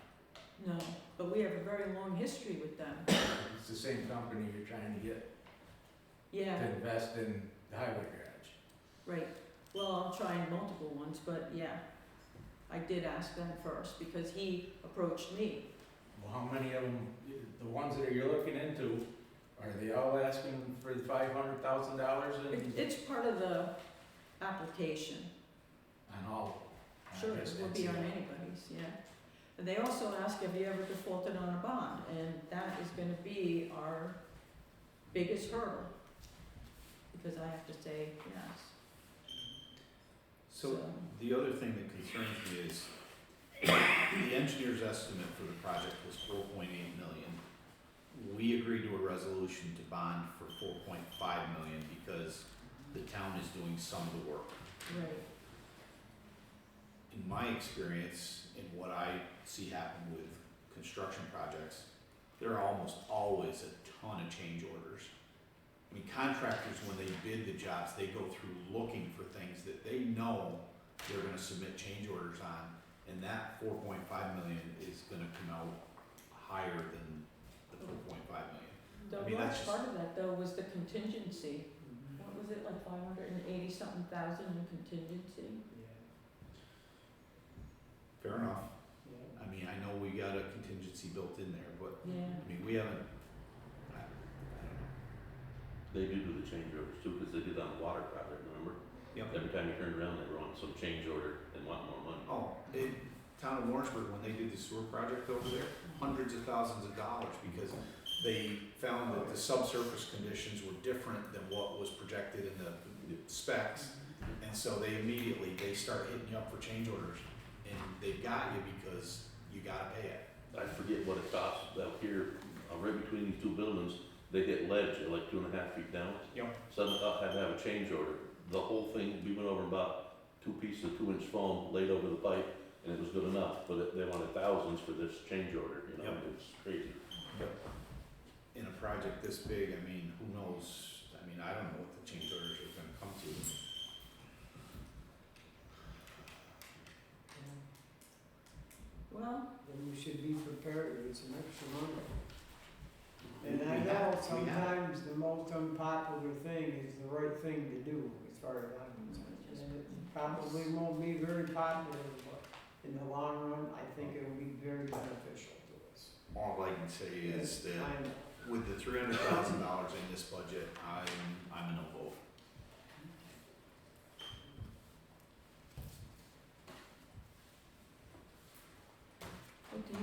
No, but we have a very long history with them. It's the same company you're trying to get Yeah, to invest in the highway garage. right. Well, I'll try multiple ones, but yeah. I did ask them first because he approached me. Well, how many of them, the ones that you're looking into, are they all asking for the $500,000 It's part of the application. on all? Sure, it will be on anybody's, yeah. And they also ask, have you ever defaulted on a bond? And that is gonna be our biggest hurdle. Because I have to say yes. So the other thing that concerns me is the engineer's estimate for the project was 4.8 million. We agreed to a resolution to bond for 4.5 million because the town is doing some of the work. Right, In my experience, in what I see happen with construction projects, there are almost always a ton of change orders. I mean, contractors, when they bid the jobs, they go through looking for things that they know they're gonna submit change orders on, and that 4.5 million is gonna come out higher than the 4.5 million. the I mean, that's large just- part of that though was the contingency. What was it, like 580-something thousand in contingency? Yeah. Fair enough. Yeah. I mean, I know we got a contingency built in there, but, Yeah, I mean, we haven't, I don't know. They do the change orders too, because they did on the water project, remember? Yep. Every time you turned around, they were on some change order and want more money. Oh, town of Lawrenceburg, when they did the sewer project over there, hundreds of thousands of dollars because they found that the subsurface conditions were different than what was projected in the specs. And so they start hitting you up for change orders and they've got you because you gotta pay it. I forget what it costs out here, right between these two buildings, they hit ledge at like 2.5 feet down. Yep. Southern Up had to have a change order. The whole thing, we went over about 2 pieces of 2-inch foam laid over the pipe, and it was good enough, but they wanted thousands for this change order, you know, Yep. it's crazy. In a project this big, I mean, who knows, I mean, I don't know what the change orders are gonna come to. well, Then you should be prepared with some extra money. And We I have- know we have. sometimes the most unpopular thing is the right thing to do, as far as I'm concerned. And it probably won't be very popular, but in the long run, I think it'll be very beneficial to us. All I can say is that I know. with the $300,000 in this budget, I'm a no vote.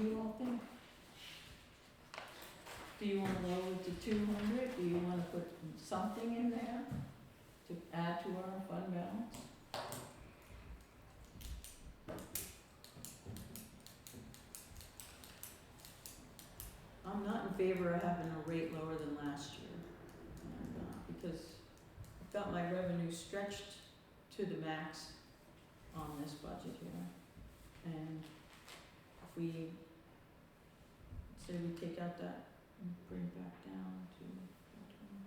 you all think? Do you wanna lower it to 200? Do you wanna put something in there to add to our fund balance? I'm not in favor of having a rate lower than last year, and, because I've got my revenue stretched to the max on this budget here. And if we, say we take out that and bring it back down to 425.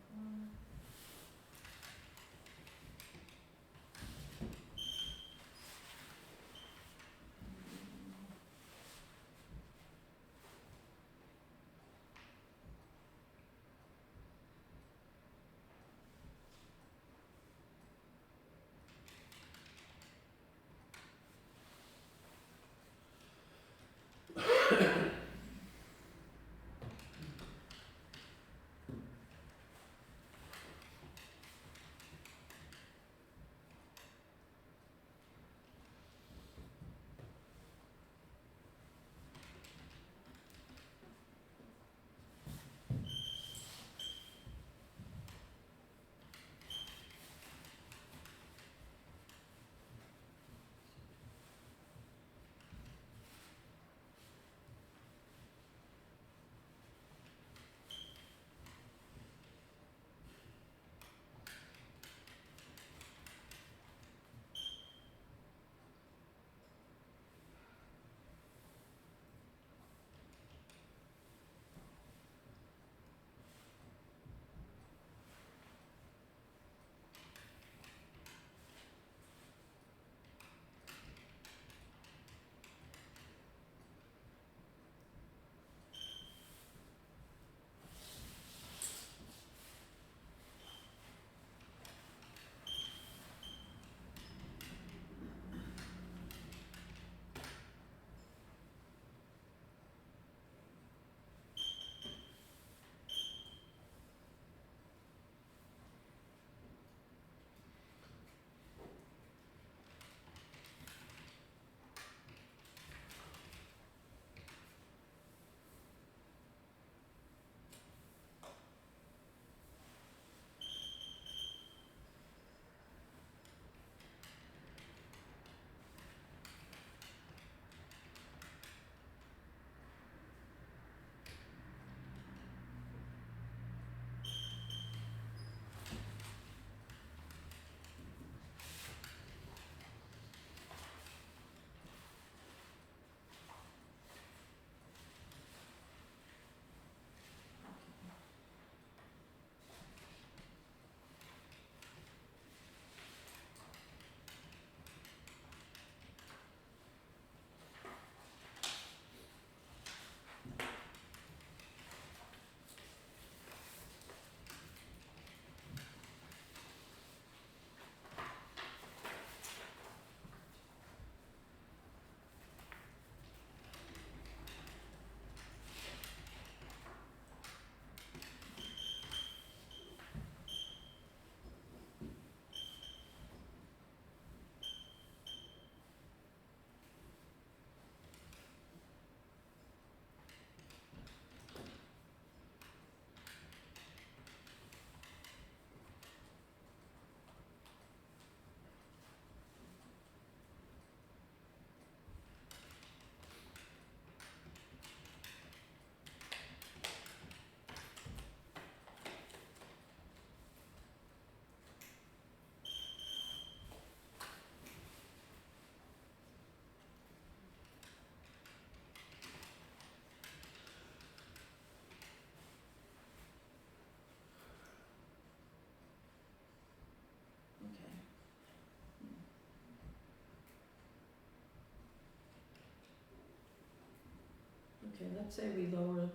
Okay, let's say we lower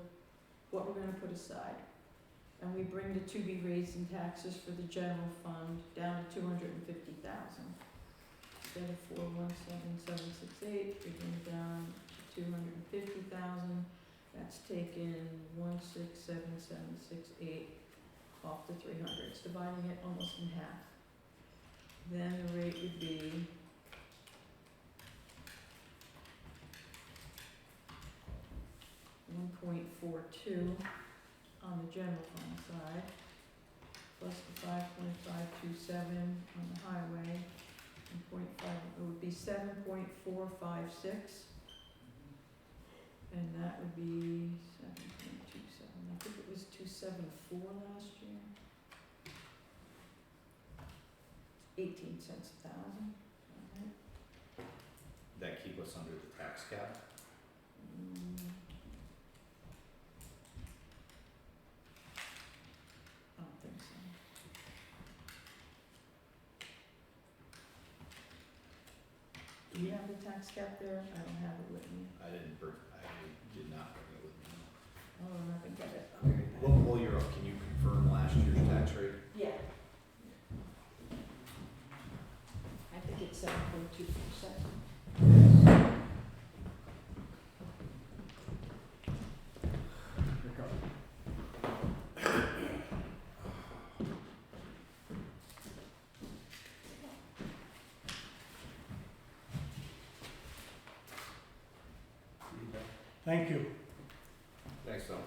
what we're gonna put aside, and we bring the to be raised in taxes for the general fund down to 250,000. Instead of 417,768, we bring it down to 250,000. That's taken 167,768 off the 300. It's dividing it almost in half. Then the rate would be 1.42 on the general fund side, plus the 5.527 on the highway, and 0.5, it would be 7.456. And that would be 7.27, I think it was 274 last year. 18 cents a thousand, alright? That keep us under the tax cap? I don't think so. Do you have the tax cap there? I don't have it with me. I did not bring it with me. Oh, I'm not gonna get it. While you're up, can you confirm last year's tax rate? Yeah. I think it's 7.2%. Thank you. Thanks, Tom.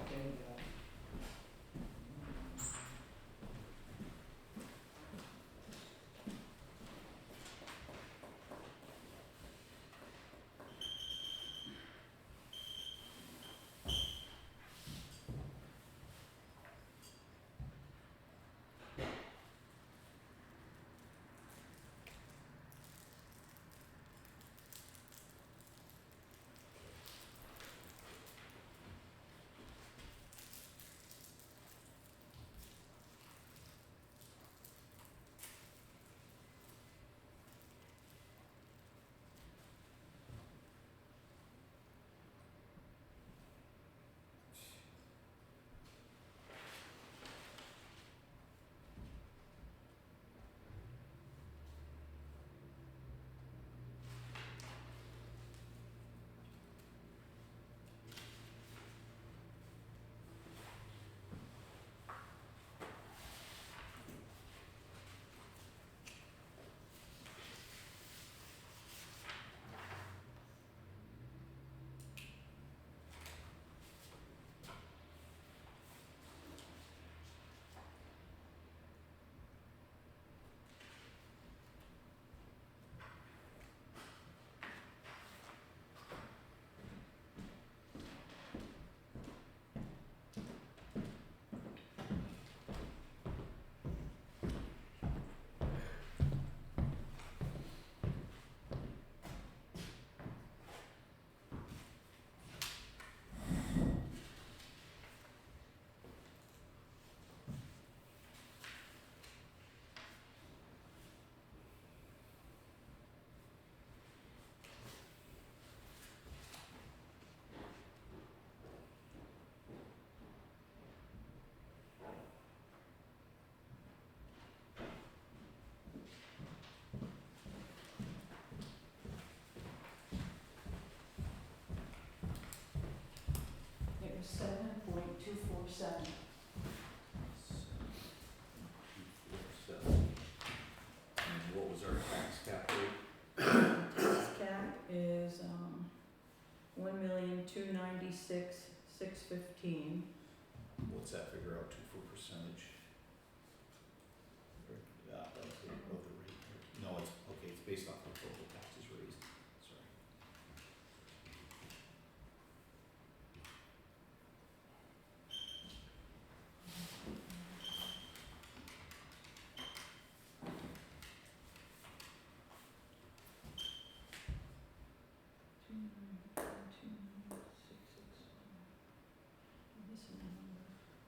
It was 7.247. And what was our tax cap rate? Tax cap is, 1,296,615. What's that figure out to for percentage? Of the rate. No, it's, okay, it's based off of total taxes raised, sorry.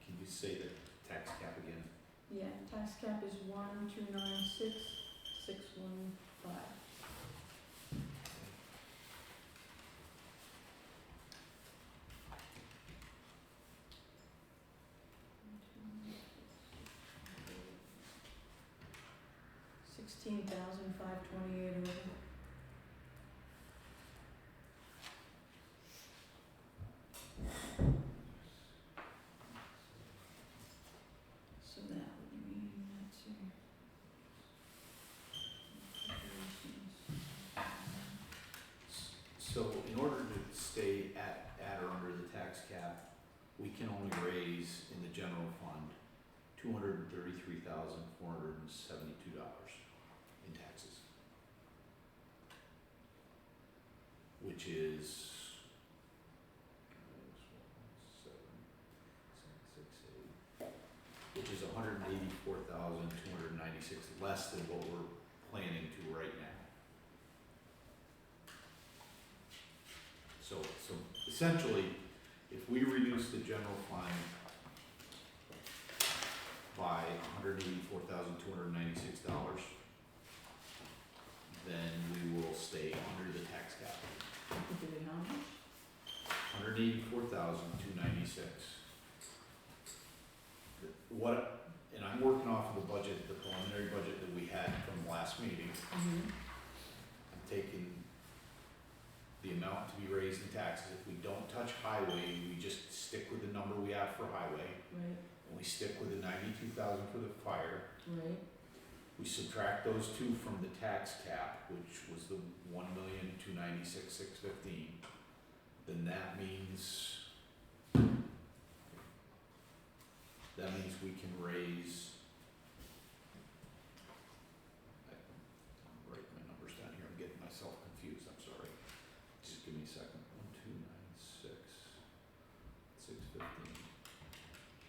Can you say the tax cap again? Yeah, tax cap is 1,296,615. $16,528 over. So that would mean, let's see. So in order to stay at or under the tax cap, we can only raise in the general fund $233,472 in taxes. Which is which is $184,296 less than what we're planning to right now. So essentially, if we reduce the general fund by $184,296, then we will stay under the tax cap. Did it how much? $184,296. What, and I'm working off of the budget, the preliminary budget that we had from last meeting. Mm-hmm. I'm taking the amount to be raised in taxes. If we don't touch highway, we just stick with the number we have for highway. Right, And we stick with the 92,000 for the fire. right, We subtract those two from the tax cap, which was the 1,296,615. Then that means we can raise. I'm writing my numbers down here. I'm getting myself confused. I'm sorry. Just give me a second. 1,296,615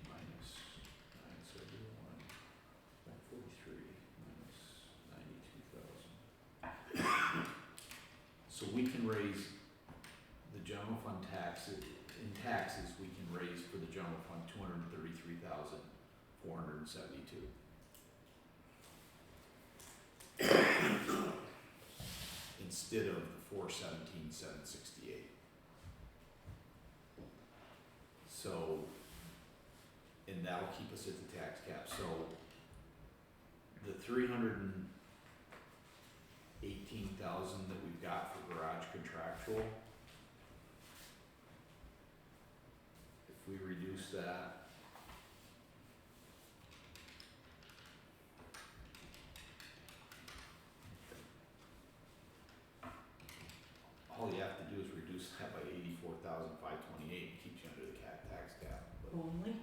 minus 971. 143 minus 92,000. So we can raise the general fund taxes, in taxes, we can raise for the general fund $233,472. Instead of the $417,768. So, and that'll keep us at the tax cap. So the $318,000 that we've got for garage contractual, if we reduce that, all you have to do is reduce that by $84,528 and keeps you under the tax cap. But, only?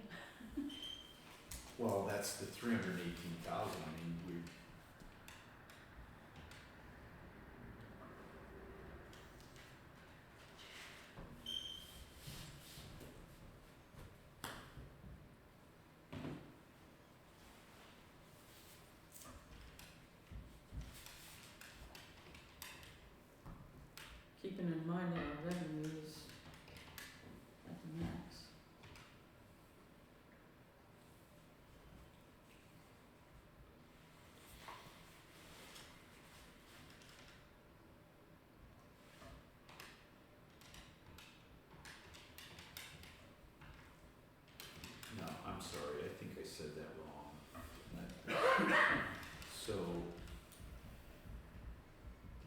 well, that's the $318,000. I mean, we're. Keeping in mind that our revenue is at the max. No, I'm sorry, I think I said that wrong. So,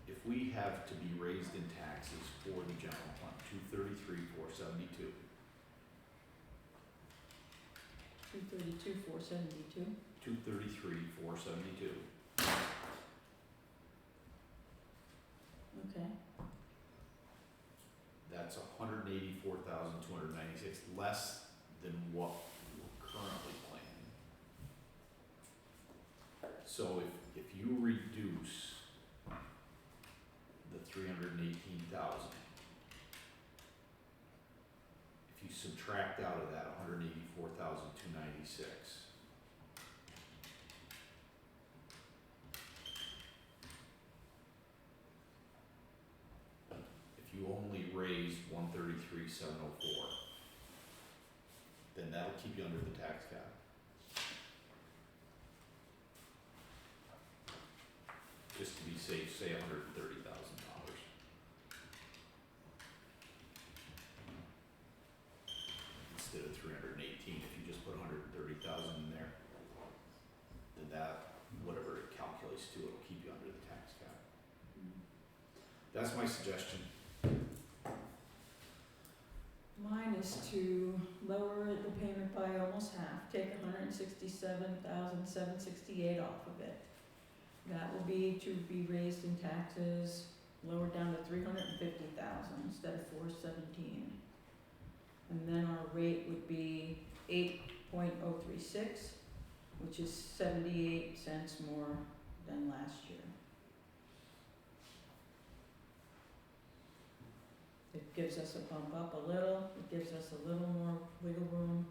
if we have to be raised in taxes for the general fund, $233,472, 232,472. $233,472, Okay, that's $184,296 less than what we're currently planning. So if you reduce the $318,000, if you subtract out of that $184,296, if you only raise $133,704, then that'll keep you under the tax cap. Just to be safe, say $130,000. Instead of 318, if you just put 130,000 in there, then that, whatever it calculates to, it'll keep you under the tax cap. That's my suggestion. mine is to lower the payment by almost half, take $167,768 off of it. That will be to be raised in taxes, lowered down to $350,000 instead of $417,000. And then our rate would be 8.036, which is 78 cents more than last year. It gives us a bump up a little, it gives us a little more wiggle room,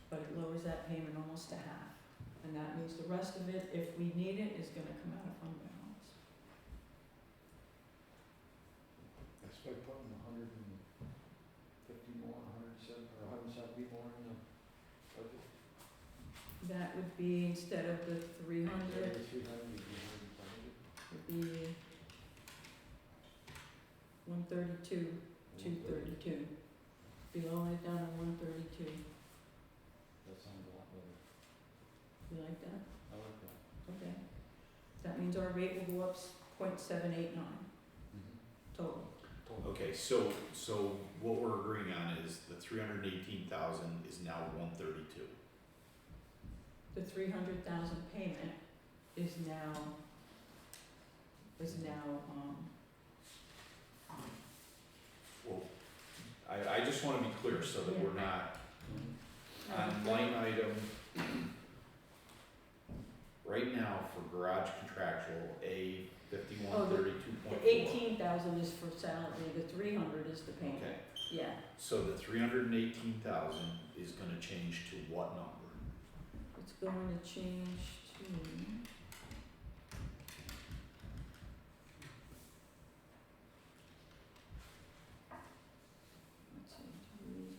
but it lowers that payment almost to half. And that means the rest of it, if we need it, is gonna come out of fund balance. That's like putting 150 more, 170, or 170 more in the budget. That would be, instead of the 300, Instead of 300, it'd be 170. would be 132, 232. Below it down to 132. That sounds a lot better. You like that? I like that. Okay. That means our rate will go up 0.789 total. Okay, so what we're agreeing on is the 318,000 is now 132. The 300,000 payment is now, Well, I just wanna be clear so that we're not on line item. Right now for garage contractual, A 5132.4. the 18,000 is for salary, the 300 is the payment. Okay, Yeah, so the 318,000 is gonna change to what number? it's going to change to. Let's see, 67.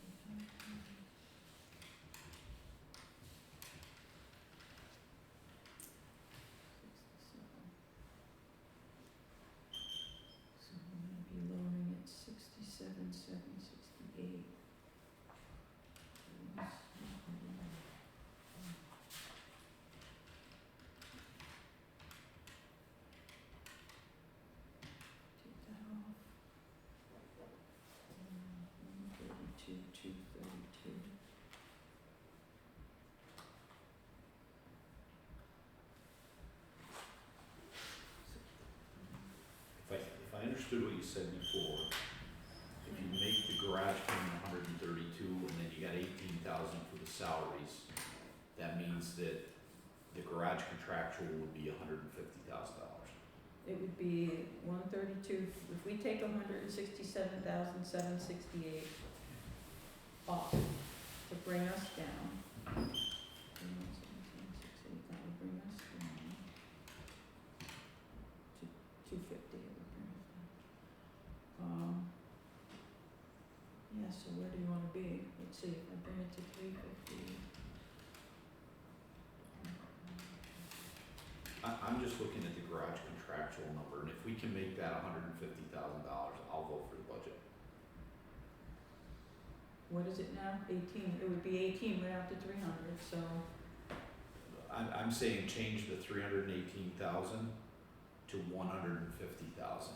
So I'm gonna be lowering it 67,768. Take that off. 132, 232. If I understood what you said before, if you make the garage payment 132 and then you got 18,000 for the salaries, that means that the garage contractual would be $150,000. It would be 132, if we take 167,768 off to bring us down. 117,668, that would bring us down to 250, it would bring us down. Yeah, so where do you wanna be? Let's see, if I bring it to 350. I'm just looking at the garage contractual number, and if we can make that $150,000, I'll vote for the budget. What is it now? 18, it would be 18 right after 300, so. I'm saying change the 318,000 to 150,000.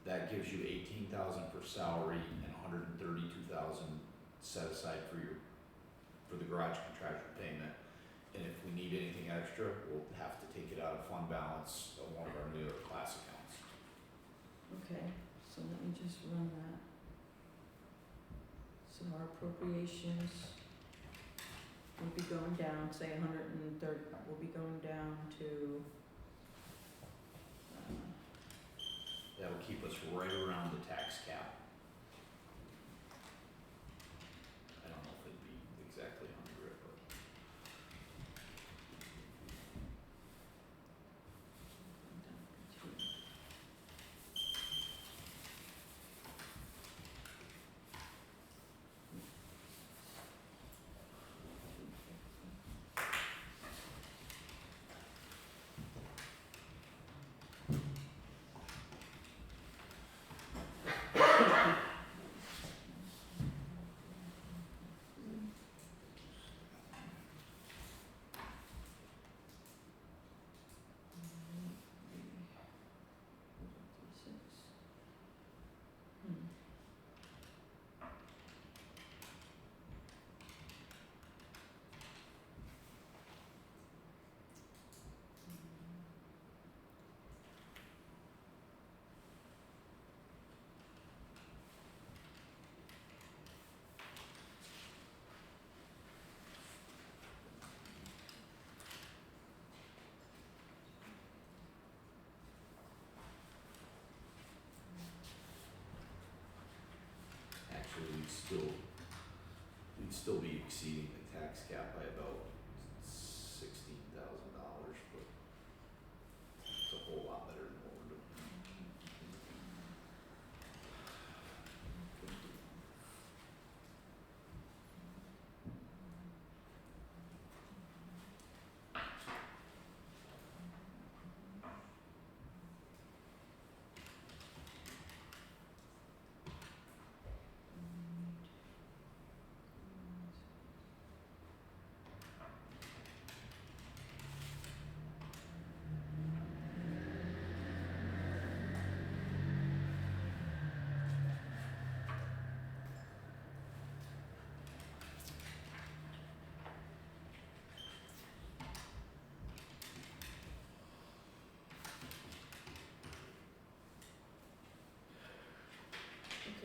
That gives you 18,000 for salary and 132,000 set aside for the garage contractual payment. And if we need anything extra, we'll have to take it out of fund balance of one of our new class accounts. Okay, so let me just run that. So our appropriations will be going down, say 130, will be going down to, That'll keep us right around the tax cap. I don't know if it'd be exactly 100, but. we'd still be exceeding the tax cap by about $16,000, but it's a whole lot better than what we're doing.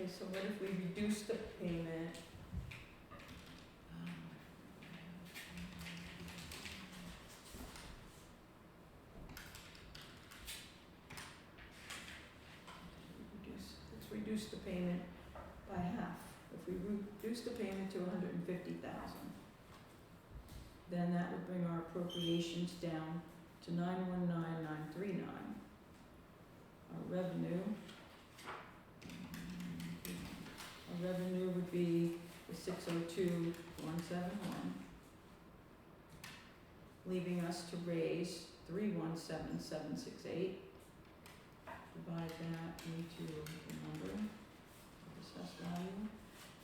Okay, so what if we reduce the payment? Let's reduce the payment by half. If we reduce the payment to $150,000, then that would bring our appropriations down to 919,939. Our revenue would be the 602,171, leaving us to raise 317,768. Divide that into the number, assessed value,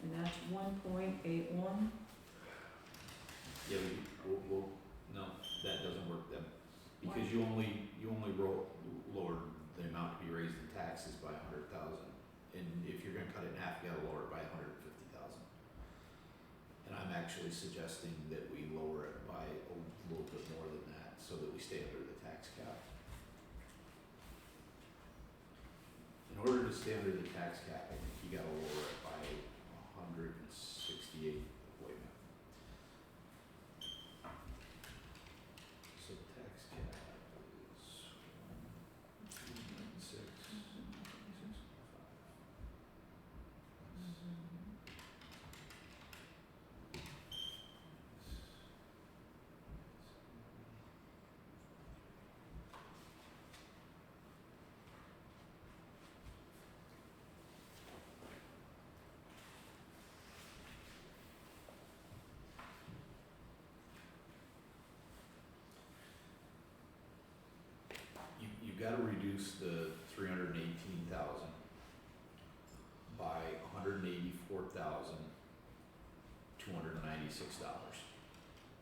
and that's 1.81. Yeah, no, that doesn't work then, because you only lowered the amount to be raised in taxes by 100,000. And if you're gonna cut it in half, you gotta lower it by 150,000. And I'm actually suggesting that we lower it by a little bit more than that, so that we stay under the tax cap. In order to stay under the tax cap, I think you gotta lower it by 168, wait a minute. So tax cap is 196. You gotta reduce the 318,000 by $184,296,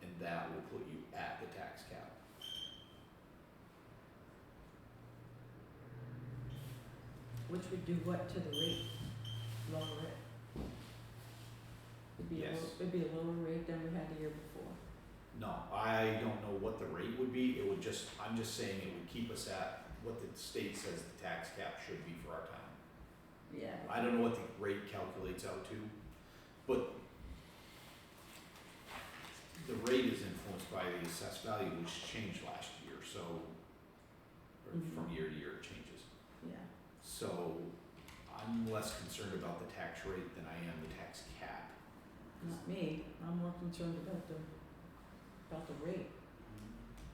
and that will put you at the tax cap. Which would do what to the rate? Lower it? Yes. It'd be a lower rate than we had the year before. No, I don't know what the rate would be, I'm just saying it would keep us at what the state says the tax cap should be for our town. Yeah. I don't know what the rate calculates out to, but the rate is influenced by the assessed value, which changed last year, so, or from year to year it changes. Yeah. So, I'm less concerned about the tax rate than I am the tax cap. Not me, I'm more concerned about the rate.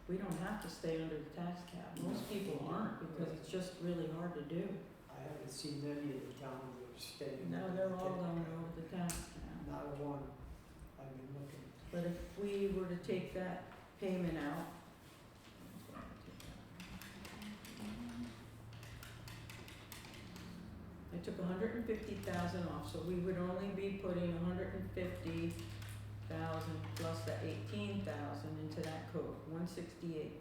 We don't have to stay under the tax cap. Most people aren't, because it's just really hard to do. I haven't seen any of the towns that are staying. No, they're all going over the tax cap. Not a one. I've been looking. But if we were to take that payment out. I took 150,000 off, so we would only be putting 150,000 plus the 18,000 into that code, 168.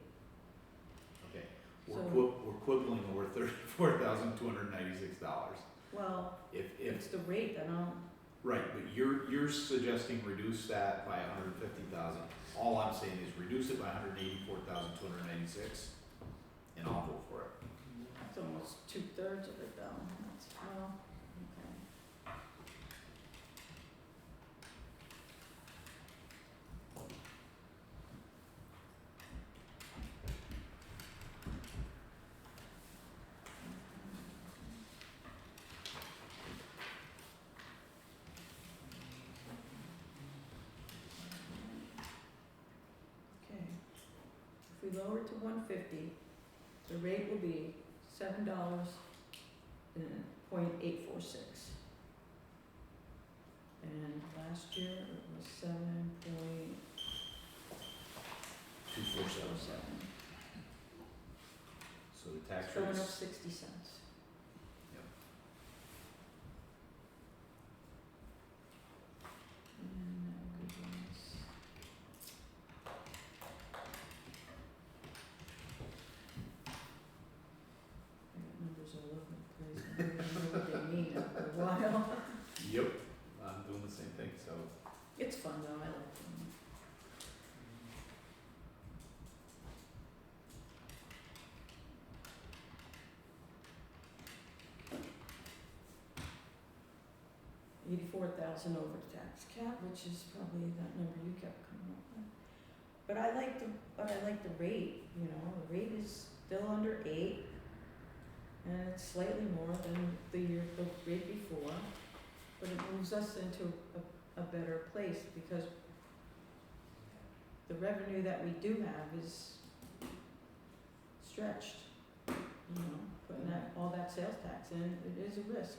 Okay, So- we're quibbling over $34,296. Well, If, it's the rate that right, but you're suggesting reduce that by 150,000. All I'm saying is reduce it by 184,296, and I'll vote for it. that's almost 2/3 of it though. That's, well, okay. we lower it to 150, the rate will be $7.846. And last year it was 7.47. So the tax It's rate going up is, 60 cents. Yep. And that gives us. I got numbers all over the place, I don't even know what they mean after a while. yep, I'm doing the same thing, so. It's fun though, I like them. $84,000 over the tax cap, which is probably that number you kept coming up with. But I like the rate, you know, the rate is still under 8, and it's slightly more than the rate before, but it moves us into a better place because the revenue that we do have is stretched, you know, putting all that sales tax in, it is a risk.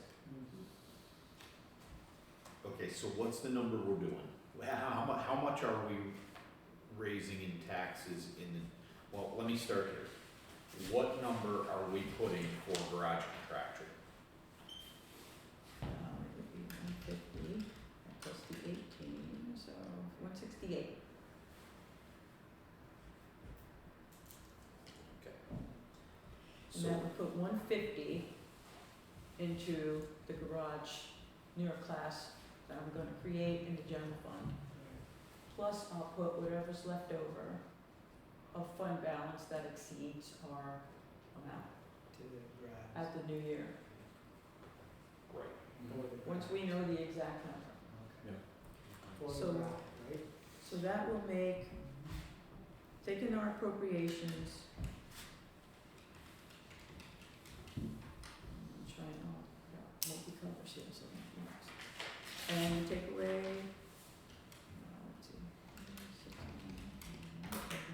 Okay, so what's the number we're doing? How much are we raising in taxes well, let me start here. What number are we putting for garage contractor? It would be 150, plus the 18, so 168. Okay. And So, that would put 150 into the garage New York class that I'm gonna create in the general fund. Plus, I'll put whatever's left over of fund balance that exceeds our amount To the garage. at the new year, right, For the once garage. we know the exact number. yeah. For the So- garage, right? So that will make, taking our appropriations. I'm trying, multi-colors here, so that works. And you take away, let's see, 69,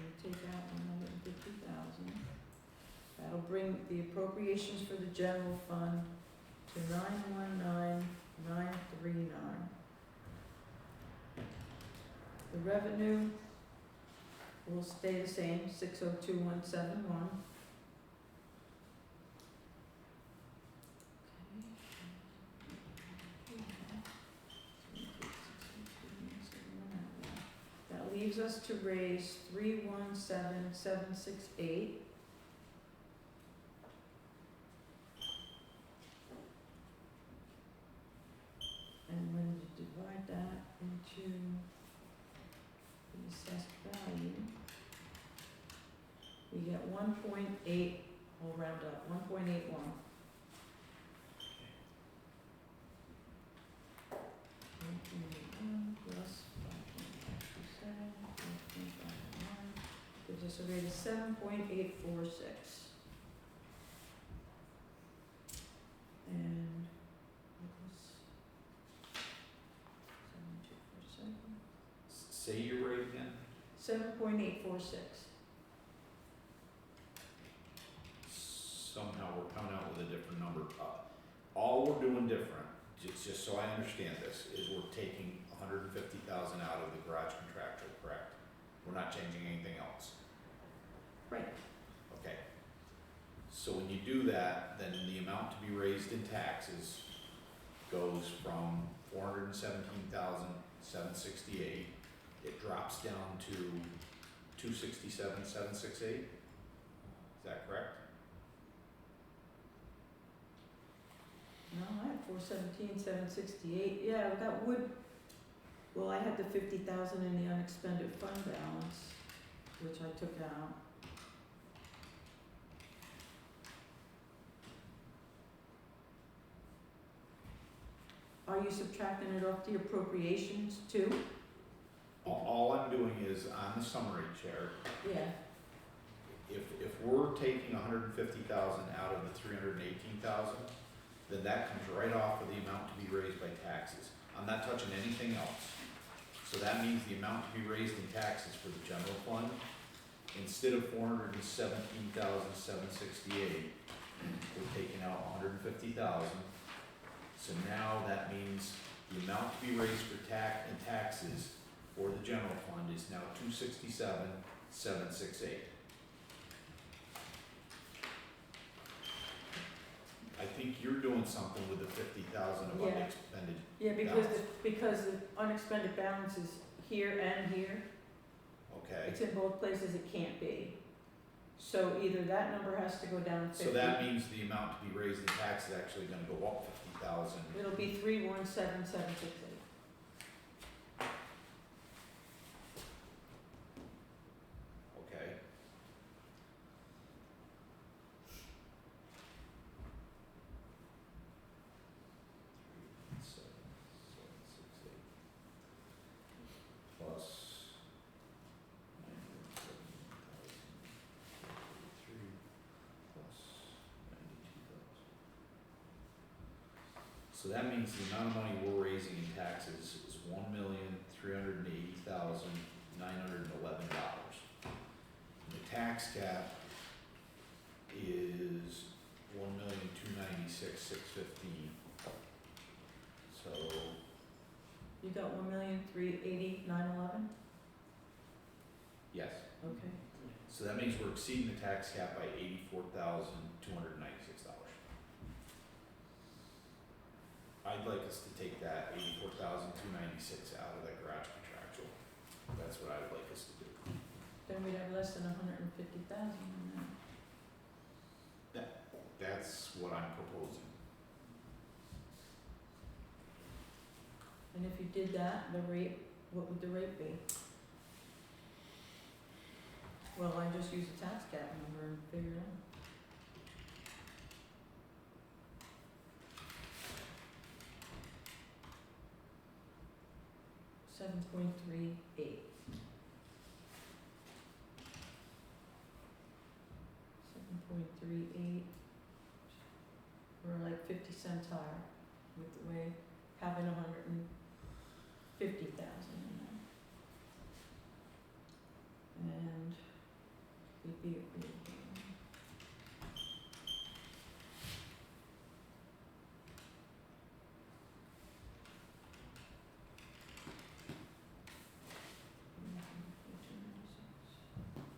you take out 150,000. That'll bring the appropriations for the general fund to 919,939. The revenue will stay the same, 602,171. That leaves us to raise 317,768. And when you divide that into the assessed value, we get 1.8, we'll round up, 1.81. 1.81 plus 5.527, 4.51, gives us a rate of 7.846. And it was 7.247. Say your rate again? 7.846. Somehow we're coming out with a different number. All we're doing different, just so I understand this, is we're taking 150,000 out of the garage contractual, correct? We're not changing anything else. Right. Okay. So when you do that, then the amount to be raised in taxes goes from 417,768. It drops down to 267,768. Is that correct? No, I had 417,768, yeah, that would, well, I had the 50,000 in the unexpended fund balance, which I took out. Are you subtracting it off the appropriations too? All I'm doing is on the summary chair, Yeah, if we're taking 150,000 out of the 318,000, then that comes right off of the amount to be raised by taxes. I'm not touching anything else. So that means the amount to be raised in taxes for the general fund instead of 417,768, we're taking out 150,000. So now that means the amount to be raised for taxes for the general fund is now 267,768. I think you're doing something with the 50,000 of Yeah. unexpended. Yeah, because the unexpended balance is here and here. Okay, It's in both places, it can't be. So either that number has to go down 50. so that means the amount to be raised in tax is actually gonna go up 50,000. It'll be 317,768. Okay. Plus 917,033 plus 92,000. So that means the amount of money we're raising in taxes is $1,380,911. The tax cap is $1,296,615. So, You got 1,380,911? yes, Okay. so that means we're exceeding the tax cap by $84,296. I'd like us to take that $84,296 out of the garage contractual. That's what I would like us to do. Then we'd have less than 150,000 in that. That's what I'm proposing. And if you did that, the rate, what would the rate be? Well, I just use the tax cap number and figure it out. $7.38. 7.38. We're like 50 cents higher with the way having 150,000 in there. And we'd be at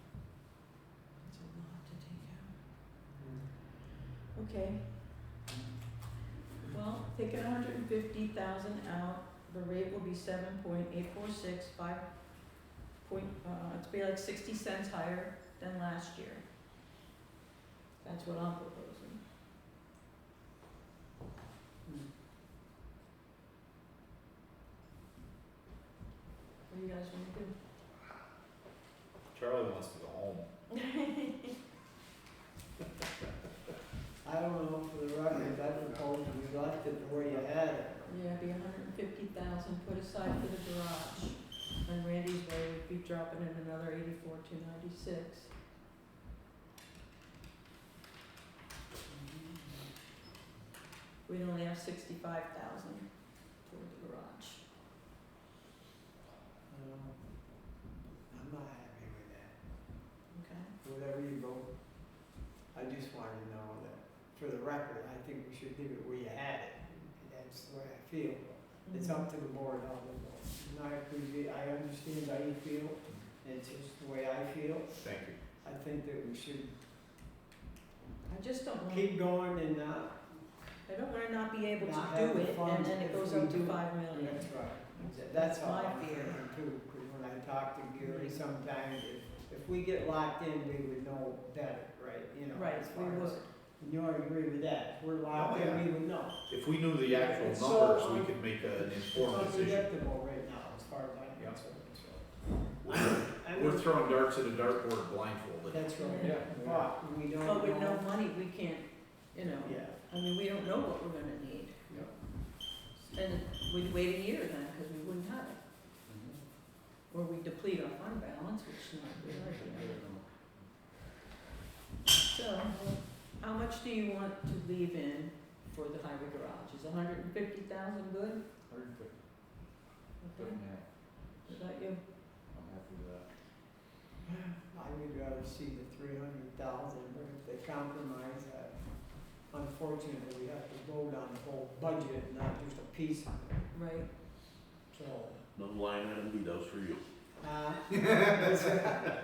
That's a lot to take out. Okay. Well, taking 150,000 out, the rate will be 7.846, it's be like 60 cents higher than last year. That's what I'm proposing. What do you guys wanna do? Charlie wants to go home. I don't know, for the record, I propose we left it the way you had it. Yeah, it'd be 150,000 put aside for the garage. And Randy's way would be dropping in another 84,296. We'd only have 65,000 for the garage. I'm not happy with that. Okay. Whatever you vote, I just wanted to know that, for the record, I think we should leave it where you had it. That's the way I feel. It's up to the board how they vote. And I appreciate, I understand how you feel, it's just the way I feel. Thank you. I think that we should I just don't want, keep going and not. I don't wanna not be able to Not have do the it, and funds then it if goes we up to do. 5 million. That's right. That's all my I'm fear. thinking too, because when I talk to Gary, sometimes if we get locked in, we would know better, right? You know, Right, as we far as- would. You already agree with that, if we're locked Oh, yeah. in, we would know. If we knew the actual It's so numbers, we could make an It's informed decision. unpredictable right now, as far as I'm Yeah. concerned, so. We're throwing darts at a dartboard blindfolded. That's right, Yeah. but we don't know. But with no money, we can't, you know, Yeah. I mean, we don't know what we're gonna need. And we'd wait a year then, cause we wouldn't have it. Or we deplete our fund balance, which is not a good idea. So, how much do you want to leave in for the highway garage? Is 150,000 good? 150, Okay, is that you? I'm happy with that. I would, 300,000, but if they compromise that, unfortunately, we have to vote on the whole budget, not just a piece of it, Right. so. No line item vetoes for you.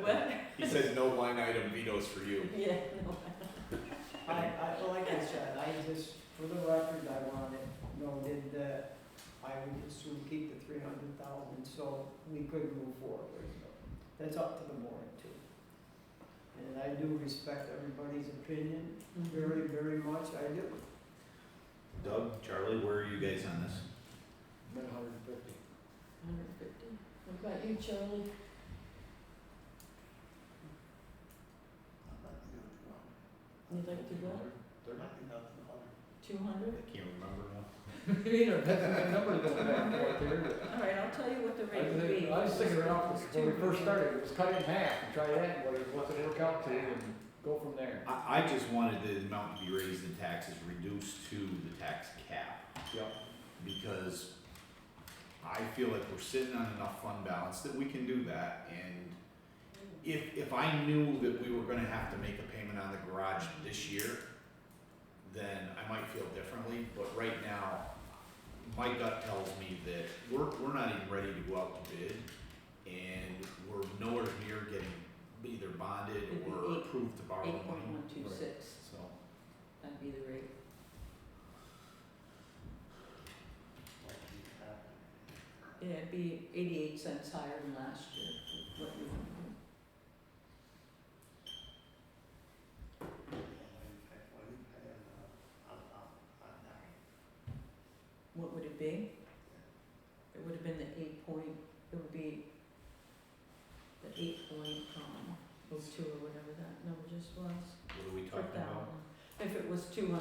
What? He said no line item vetoes for you. Yeah, no. Like I said, I just, for the record, I want it noted that I would just soon keep the 300,000 so we could move forward. That's up to the board too. And I do respect everybody's opinion, very, very much, I do. Doug, Charlie, where are you guys on this? Been 150. 150. What about you, Charlie? You'd like to go? 200? I can't remember now. You don't That number's been back and forth there, but All right, I'll tell you what the rate would be. I was thinking around, when we first started, it was cut in half and try that, what's it work out to, and go from there. I just wanted the amount to be raised in taxes reduced to the tax cap. Yep. Because I feel like we're sitting on enough fund balance that we can do that, and if I knew that we were gonna have to make a payment on the garage this year, then I might feel differently, but right now, my gut tells me that we're not even ready to go out to bid, and we're nowhere near getting either bonded It'd be or approved to borrow money. 8.126, So, that'd be the rate. Yeah, it'd be 88 cents higher than last year, what you want to do. What would it be? It would have been the 8 point, it would be the 8.02 or whatever that number just was. what are we Per talking about? thousand. If it was 200,000,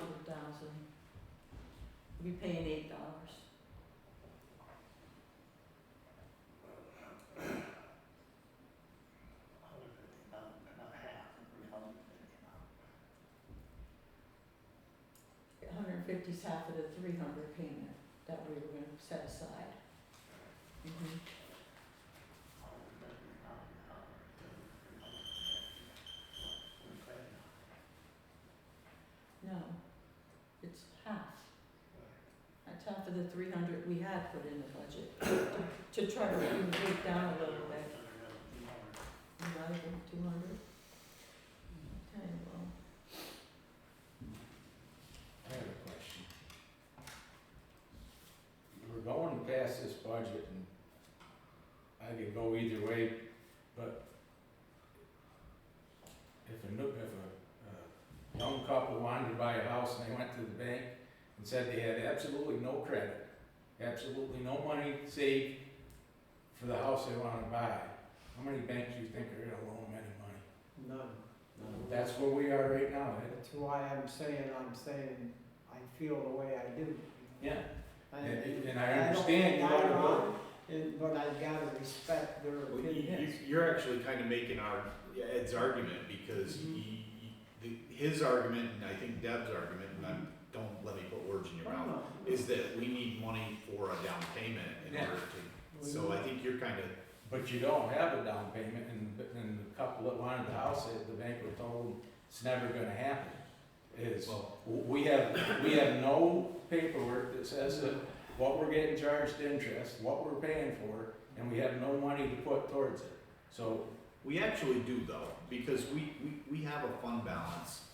we'd be paying $8. $150 is half of the 300 payment that we were gonna set aside. No, it's half. That's half of the 300 we had put in the budget, to try to bring the rate down a little bit. Not even 200? Okay, well, I have a question. We're going past this budget, and I could go either way, but if a young couple wanted to buy a house and they went to the bank and said they had absolutely no credit, absolutely no money saved for the house they wanna buy, how many banks do you think are gonna loan them any money? None. That's where we are right now, Ed. That's why I'm saying I feel the way I do. Yeah. And And I understand you don't- wanna I'm go. wrong, but I gotta respect their Well, opinion. you're actually kind of making Ed's argument, because his argument, and I think Deb's argument, and don't let me put words in your mouth, is that we need money for a down payment in Yeah. order to, so I think you're kind of, But you don't have a down payment, and the couple that wanted the house, the bank were told it's never gonna happen. Is, well, we have no paperwork that says that what we're getting charged interest, what we're paying for, and we have no money to put towards it. So, we actually do though, because we have a fund balance.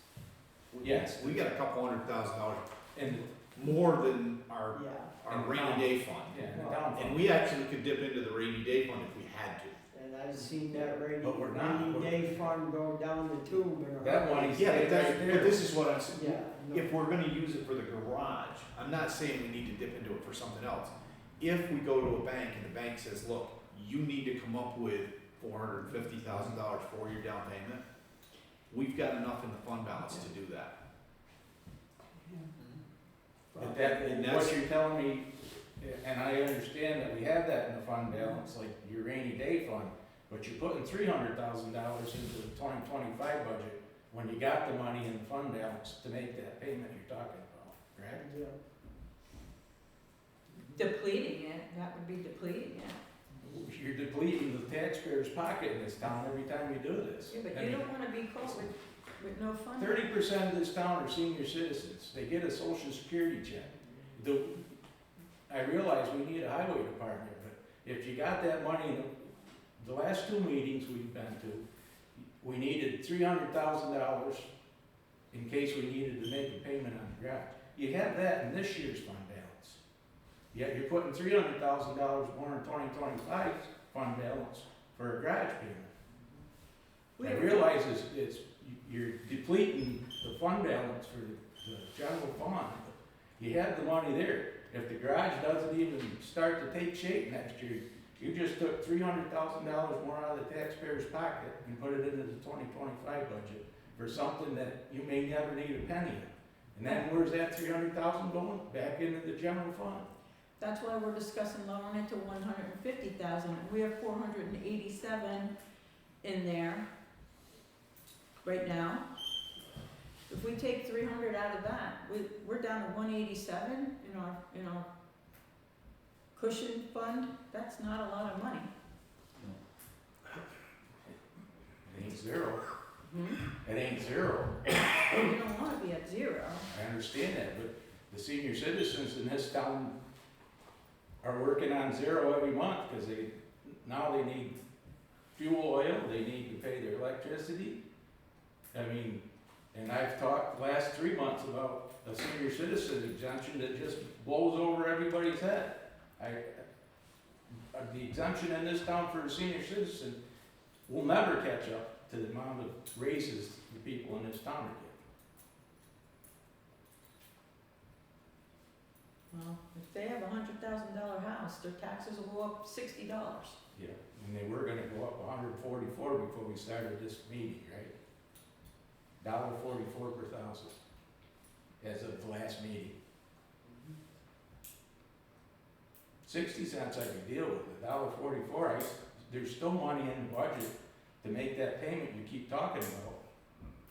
yes, We got a couple $100,000 and, more than our Yeah, rainy day fund. yeah, the down And fund. we actually could dip into the rainy day fund if we had to. and I've seen that rainy But we're not. day fund go down the tube in a That hurry. money's Yeah, staying but right there. but this is what I'm saying. Yeah. no. If we're gonna use it for the garage, I'm not saying we need to dip into it for something else. If we go to a bank and the bank says, look, you need to come up with $450,000 for your down payment, we've got enough in the fund balance to do that. But that, And and that's- what you're telling me, and I understand that we have that in the fund balance, like your rainy day fund, but you're putting $300,000 into the 2025 budget when you got the money in the fund balance to make that payment you're talking about, correct? Yeah. depleting it, that would be depleting it. You're depleting the taxpayer's pocket in this town every time you do this. Yeah, but I you mean, don't wanna be caught with with no funding. 30% of this town are senior citizens. They get a social security check. I realize we need a highway department, but if you got that money, in the last two meetings we've been to, we needed $300,000 in case we needed to make a payment on the garage. You have that in this year's fund balance. Yet you're putting $300,000 more in 2025 fund balance for a garage payment. I realize you're depleting the fund balance for the general fund. You have the money there. If the garage doesn't even start to take shape next year, you just took $300,000 more out of the taxpayer's pocket and put it into the 2025 budget for something that you may never need a penny of. And then where's that $300,000 going? Back into the general fund. That's why we're discussing lowering it to 150,000. We have 487 in there right now. If we take 300 out of that, we're down to 187 in our cushion fund. That's not a lot of money. It ain't zero. Hmm? It ain't zero. We don't wanna be at zero. I understand that, but the senior citizens in this town are working on zero every month because now they need fuel oil, they need to pay their electricity. I mean, and I've talked the last 3 months about a senior citizen exemption that just blows over everybody's head. The exemption in this town for a senior citizen will never catch up to the amount of raises the people in this town are getting. Well, if they have $100,000 house, their taxes will go up $60. Yeah, and they were gonna go up 144 before we started this meeting, right? $1.44 per thousand as of the last meeting. 60 cents I could deal with, $1.44, there's still money in the budget to make that payment you keep talking about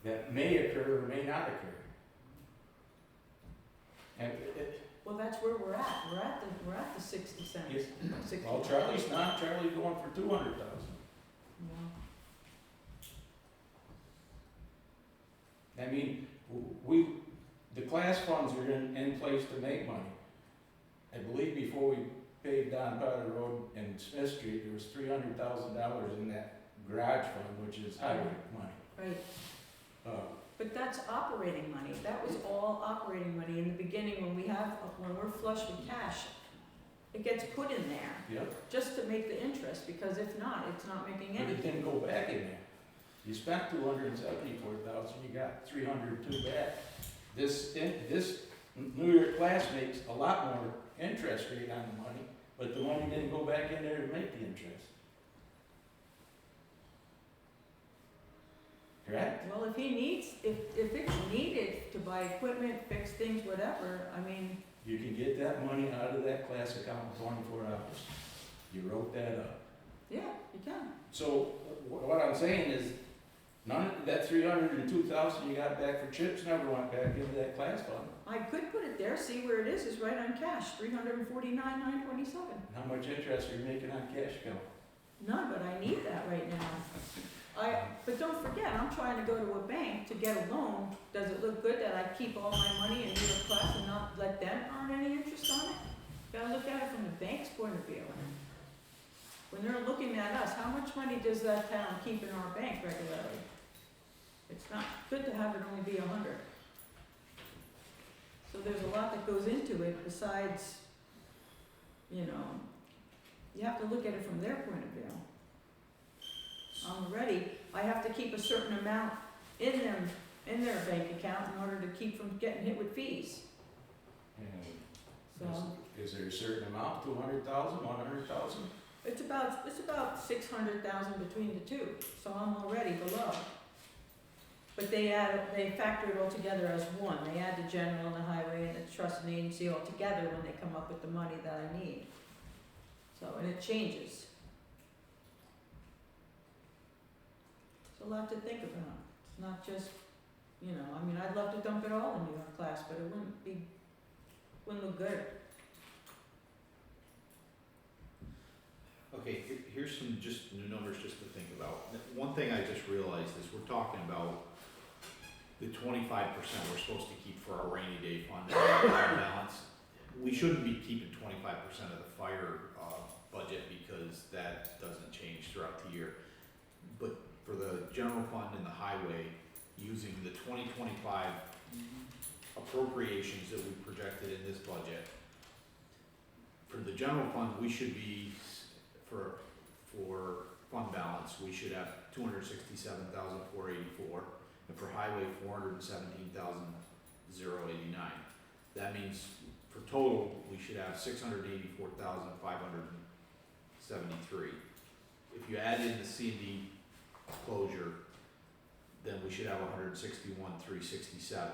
that may occur or may not occur. And Well, that's where we're at. We're at the 60 cents. Yes. 60. well, Charlie's not, Charlie's going for 200,000. Yeah. I mean, the class funds are in place to make money. I believe before we paved Don Potter Road and Smith Street, there was $300,000 in that garage fund, which is highway money. Right. Uh, But that's operating money. That was all operating money in the beginning when we're flush with cash. It gets put in there Yep, just to make the interest, because if not, it's not making but it anything. didn't go back in there. You spent 274,000, you got 302 back. This New York class makes a lot more interest rate on the money, but the money didn't go back in there to make the interest. Correct? Well, if it's needed to buy equipment, fix things, whatever, I mean, You can get that money out of that class account in 24 hours. You wrote that up. yeah, you can. So what I'm saying is, none of that 302,000 you got back for chips never went back into that class fund. I could put it there, see where it is. It's right on cash, 349,927. How much interest are you making on cash account? None, but I need that right now. But don't forget, I'm trying to go to a bank to get a loan. Does it look good that I keep all my money in New York class and not let them earn any interest on it? Gotta look at it from the bank's point of view. When they're looking at us, how much money does that town keep in our bank regularly? It's not good to have it only be 100. So there's a lot that goes into it besides, you have to look at it from their point of view. Already, I have to keep a certain amount in their bank account in order to keep from getting hit with fees. And So is there a certain amount, 200,000, 100,000? it's about 600,000 between the two, so I'm already below. But they factor it all together as one. They add the general and the highway and the trust and agency all together when they come up with the money that I need. So, and it changes. It's a lot to think about. It's not just, I'd love to dump it all in New York class, but it wouldn't look good. Okay, here's some just new numbers just to think about. One thing I just realized is we're talking about the 25% we're supposed to keep for our rainy day fund and our balance. We shouldn't be keeping 25% of the fire, budget because that doesn't change throughout the year. But for the general fund and the highway, using the 2025 appropriations that we projected in this budget, for the general fund, we should be, for fund balance, we should have 267,484, and for highway, 417,089. That means for total, we should have 684,573. If you add in the C&D closure, then we should have 161,367.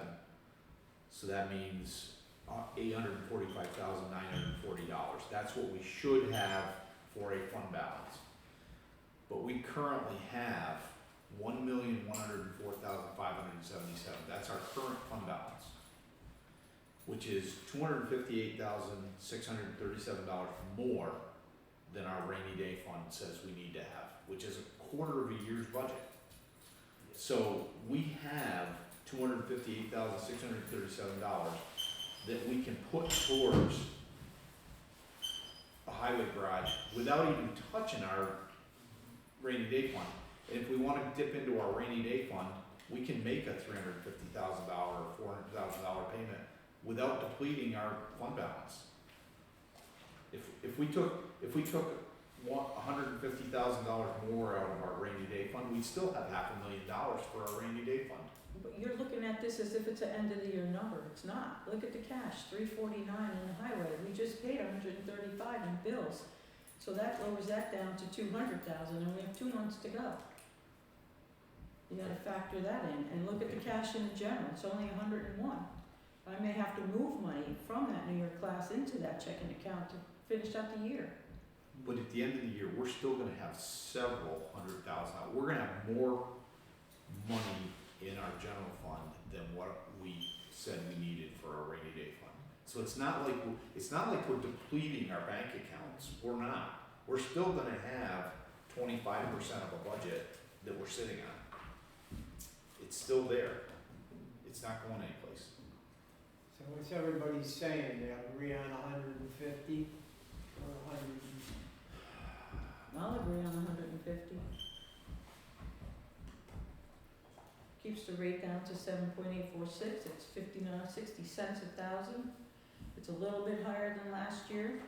So that means $845,940. That's what we should have for a fund balance. But we currently have 1,104,577. That's our current fund balance, which is $258,637 more than our rainy day fund says we need to have, which is a quarter of a year's budget. So we have $258,637 that we can put towards a highway garage without even touching our rainy day fund. And if we want to dip into our rainy day fund, we can make a $350,000 or $400,000 payment without depleting our fund balance. If we took $150,000 more out of our rainy day fund, we'd still have $500,000 for our rainy day fund. But you're looking at this as if it's an end of the year number. It's not. Look at the cash, 349 in the highway. We just paid 135 in bills. So that lowers that down to 200,000 and we have 2 months to go. You gotta factor that in and look at the cash in the general. It's only 101. I may have to move money from that New York class into that checking account to finish out the year. But at the end of the year, we're still gonna have several $100,000. We're gonna have more money in our general fund than what we said we needed for our rainy day fund. So it's not like we're depleting our bank accounts. We're not. We're still gonna have 25% of a budget that we're sitting on. It's still there. It's not going anyplace. So what's everybody saying? They agree on 150 or 100? I'll agree on 150. Keeps the rate down to 7.846. It's 60 cents a thousand. It's a little bit higher than last year.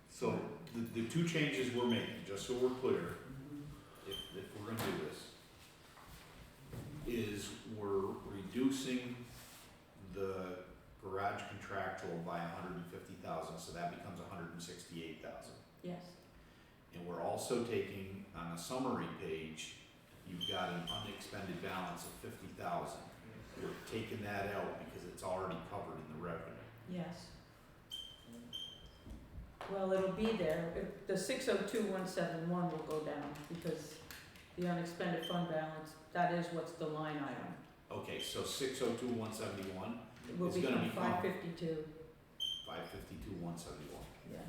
So the two changes we're making, just so we're clear, if we're gonna do this, is we're reducing the garage contractual by 150,000, so that becomes 168,000. Yes. And we're also taking, on a summary page, you've got an unexpended balance of 50,000. We're taking that out because it's already covered in the revenue. Yes. Well, it'll be there. The 602,171 will go down because the unexpended fund balance, that is what's the line item. Okay, so 602,171 It will It's gonna become become- 552. 552,171. Yeah.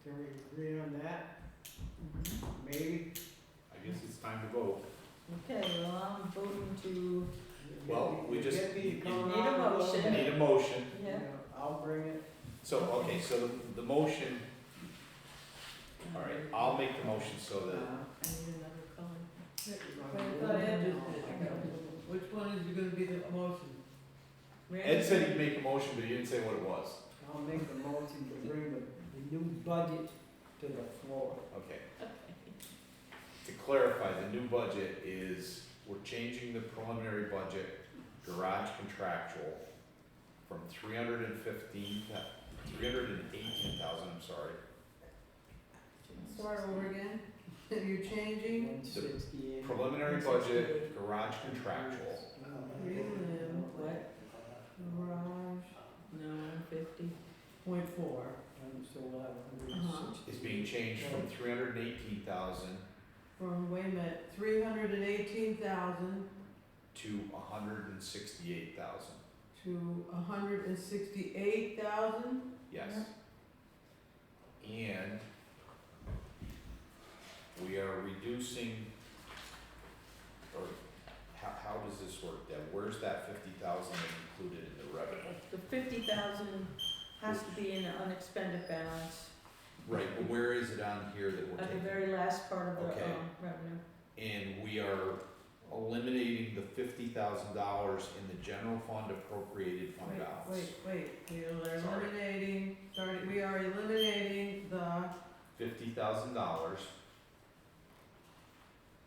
Can we agree on that? Maybe? I guess it's time to vote. Okay, well, I'm voting to, Well, we just- Get me to come Need a around little motion. bit. Need a motion. yeah. I'll bring it. So, okay, so the motion, all right, I'll make the motion so that, I need another color. I thought Ed just did. Which one is gonna be the motion? Ed said he'd make a motion, but he didn't say what it was. I'll make the motion to bring the new budget to the floor. Okay. To clarify, the new budget is, we're changing the preliminary budget garage contractual from 318,000, I'm sorry. Start over again. You're changing 168. Preliminary budget garage contractual prelim, What? garage, No, 150. .4. So we'll have Uh-huh. 160. is being changed from 318,000 From, wait a minute, 318,000 to 168,000. to 168,000? Yes. And we are reducing 50,000 has to be in the unexpended balance Right, but where is it on here that we're at the taking? very last part of the, Okay. revenue. And we are eliminating the $50,000 in the general fund appropriated fund balance. Wait, we are Sorry. eliminating, we are eliminating the, $50,000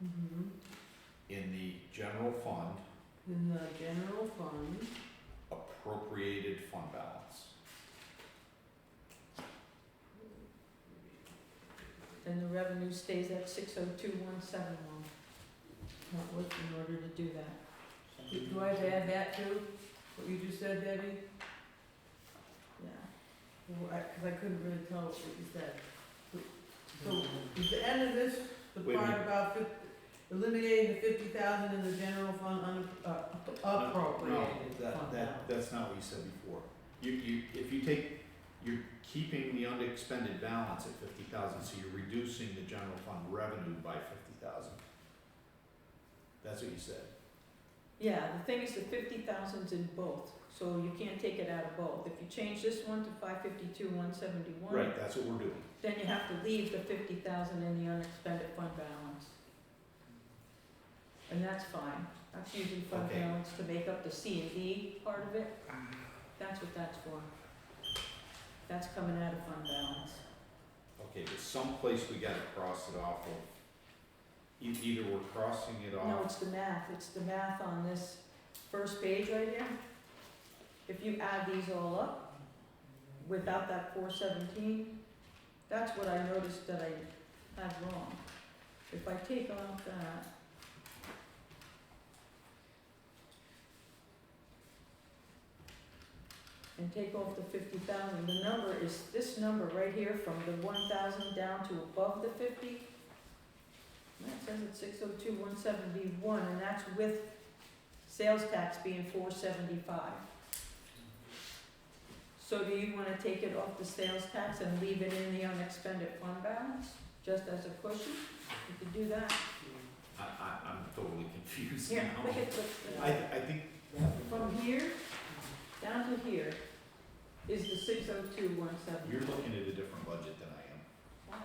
mhm, in the general fund in the general fund, appropriated fund balance. And the revenue stays at 602,171. not with, in order to do that. Do I have to add that too, what you just said, Debbie? Yeah. Well, cause I couldn't really tell what you said. So, is the end of this, the Wait a part minute. about eliminating the 50,000 in the general fund appropriated No, fund balance? that's not what you said before. If you take, you're keeping the unexpended balance at 50,000, so you're reducing the general fund revenue by 50,000. That's what you said. Yeah, the thing is the 50,000's in both, so you can't take it out of both. If you change this one to 552,171. Right, that's what we're doing. Then you have to leave the 50,000 in the unexpended fund balance. And that's fine. That's using fund Okay. balance to make up the C and D part of it. That's what that's for. That's coming out of fund balance. Okay, but someplace we gotta cross it off of. Either we're crossing it No, off. it's the math. It's the math on this first page right here. If you add these all up, without that 417, that's what I noticed that I had wrong. If I take off that, and take off the 50,000, the number is, this number right here, from the 1,000 down to above the 50, that says it's 602,171, and that's with sales tax being 475. So do you wanna take it off the sales tax and leave it in the unexpended fund balance, just as a cushion? You could do that. I'm totally confused Here, now. look at the, I think, from here down to here is the 602,171. you're looking at a different budget than I am. Why?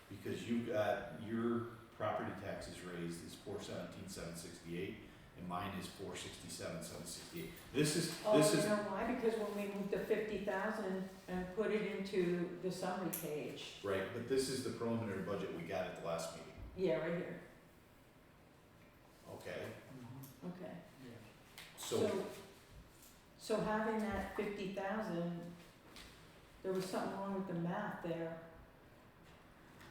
Because you've got, your property taxes raised is 417,768, and mine is 467,768. This is, Oh, you know why? Because when we moved the 50,000 and put it into the summary page. right, but this is the preliminary budget we got at the last meeting, Yeah, right here. okay? Okay. So, So having that 50,000, there was something wrong with the math there.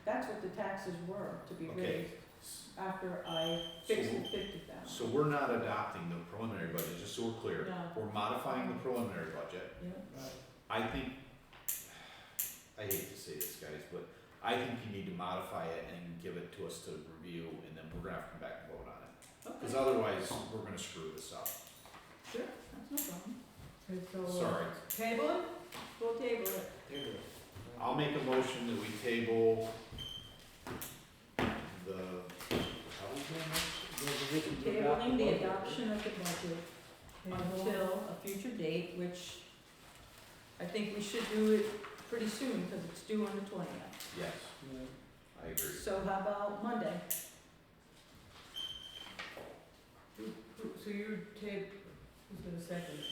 That's what the taxes were, to be okay, raised, after I fixed the 50,000. so we're not adopting the preliminary budget, just so we're clear. No. We're modifying the preliminary budget. Yeah. I think, I hate to say this, guys, but I think you need to modify it and give it to us to review, and then we're gonna have to come back and vote on it. Because Okay, otherwise, we're gonna screw this up. sure, that's no problem. Okay, so, Sorry. table it? We'll table it. I'll make a motion that we table the, how was that? Tabling the adoption of the budget Table. until a future date, which I think we should do it pretty soon, because it's due on the 20th. Yes, I agree. So how about Monday? So you're who's gonna second it?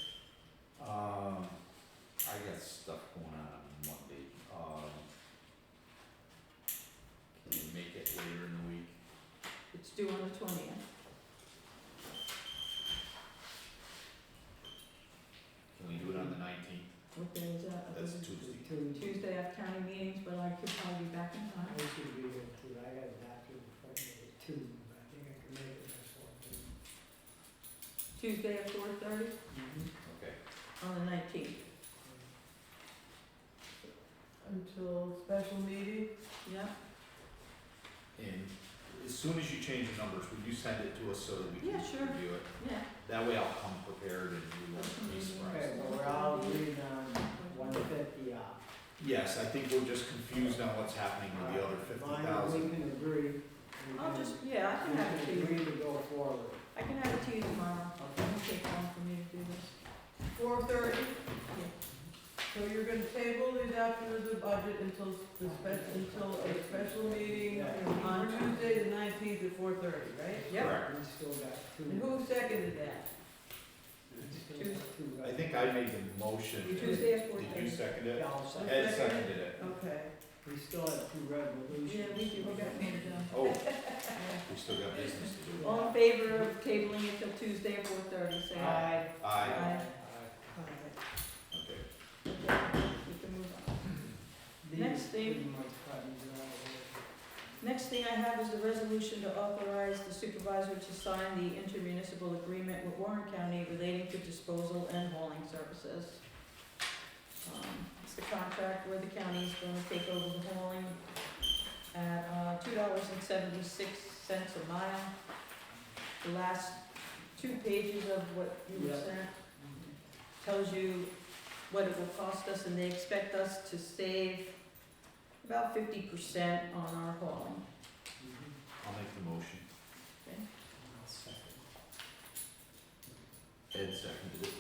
I got stuff going on Monday. Can we make it later in the week? It's due on the 20th. Can we do it on the 19th? What day is that? That's Tuesday. Tuesday, I have county meetings, but I could probably be back in I time. should be there too, I got a doctor's appointment at 2, but I think I can make it before 2. Tuesday at 4:30 Okay. on the 19th. Until special meeting? Yeah, And as soon as you change the numbers, would you send it to us so that we can Yeah, sure. review it? yeah. That way I'll come prepared and we won't be Okay, surprised. so we're all agreed on 150 off. Yes, I think we're just confused on what's happening with the other As long as 50,000. we can agree. I'll just, yeah, I can have it to you. Agree to go forward. I can have it to you tomorrow. Okay. It'll take long for me to do this. 4:30? So you're gonna table the adoption of the budget until a special meeting on Tuesday the 19th at 4:30, right? Correct. We still got two. And who seconded that? we still got two, I think I made the motion. Tuesday at Did you second it? Yeah, I'll second. Ed seconded it. Okay. We still have two resolutions. Yeah, we do, we got one done. Oh, we still got business to do. All in favor of tabling it till Tuesday at 4:30, say aye. Aye. Alright. Okay. We can move on. These Next thing- pretty much cut and dry. Next thing I have is the resolution to authorize the supervisor to sign the intermunicipal agreement with Warren County relating to disposal and hauling services. It's the contract where the county is gonna take over the hauling at $2.76 a mile. The last 2 pages of what you were Yeah. sent tells you what it will cost us, and they expect us to save about 50% on our hauling. I'll make the motion. Okay? I'll second. Ed seconded it.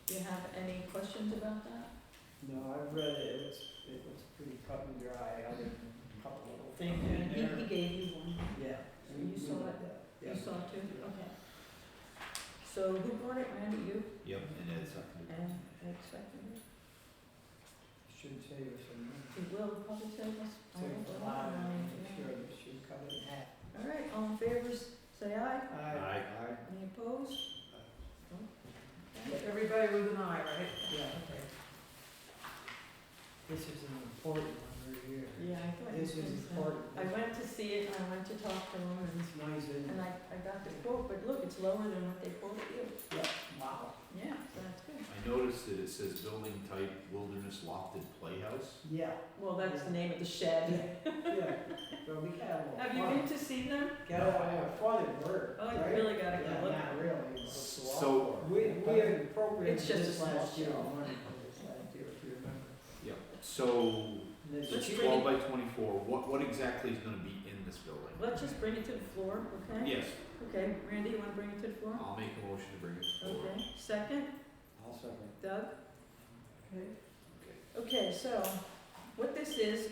Do you have any questions about that? No, I've read it, it was pretty cut and dry, other than a couple little Thank things you. in And there. he gave you one. Yeah. So you saw it? Yeah. You saw it too? Okay. So who brought it, Randy? You? Yep, and Ed seconded it. And I expected it. Should save us some money. It will probably save us. Save us a lot, I'm sure this should cut it in half. All right, all in favor, say aye. Aye. Any opposed? Okay. Everybody was an aye, right? Yeah. Okay. This is an important one right here. Yeah, I thought This you is was, important. I went to see it, I went to talk to him, It's nice and, and I got the quote, but look, it's lower than what they quoted you. yeah, wow. Yeah, so that's good. I noticed that it says building type wilderness lofted playhouse. Yeah, Well, that's the name of the shed. yeah. So we got a little Have you fun. been to see them? Got a fun at work, Oh, right? you really gotta go Yeah, look. not really. So- We had appropriated It's just a this small last year, show. money for this last year, if you remember. Yep. So, And this Let's is- bring 12 by 24, what exactly is gonna be in this building? Let's just bring it to the floor, okay? Yes, Okay, Randy, you wanna bring it to the floor? I'll make a motion to bring it forward. Okay, second, I'll second. Doug? Okay. Okay, so, what this is,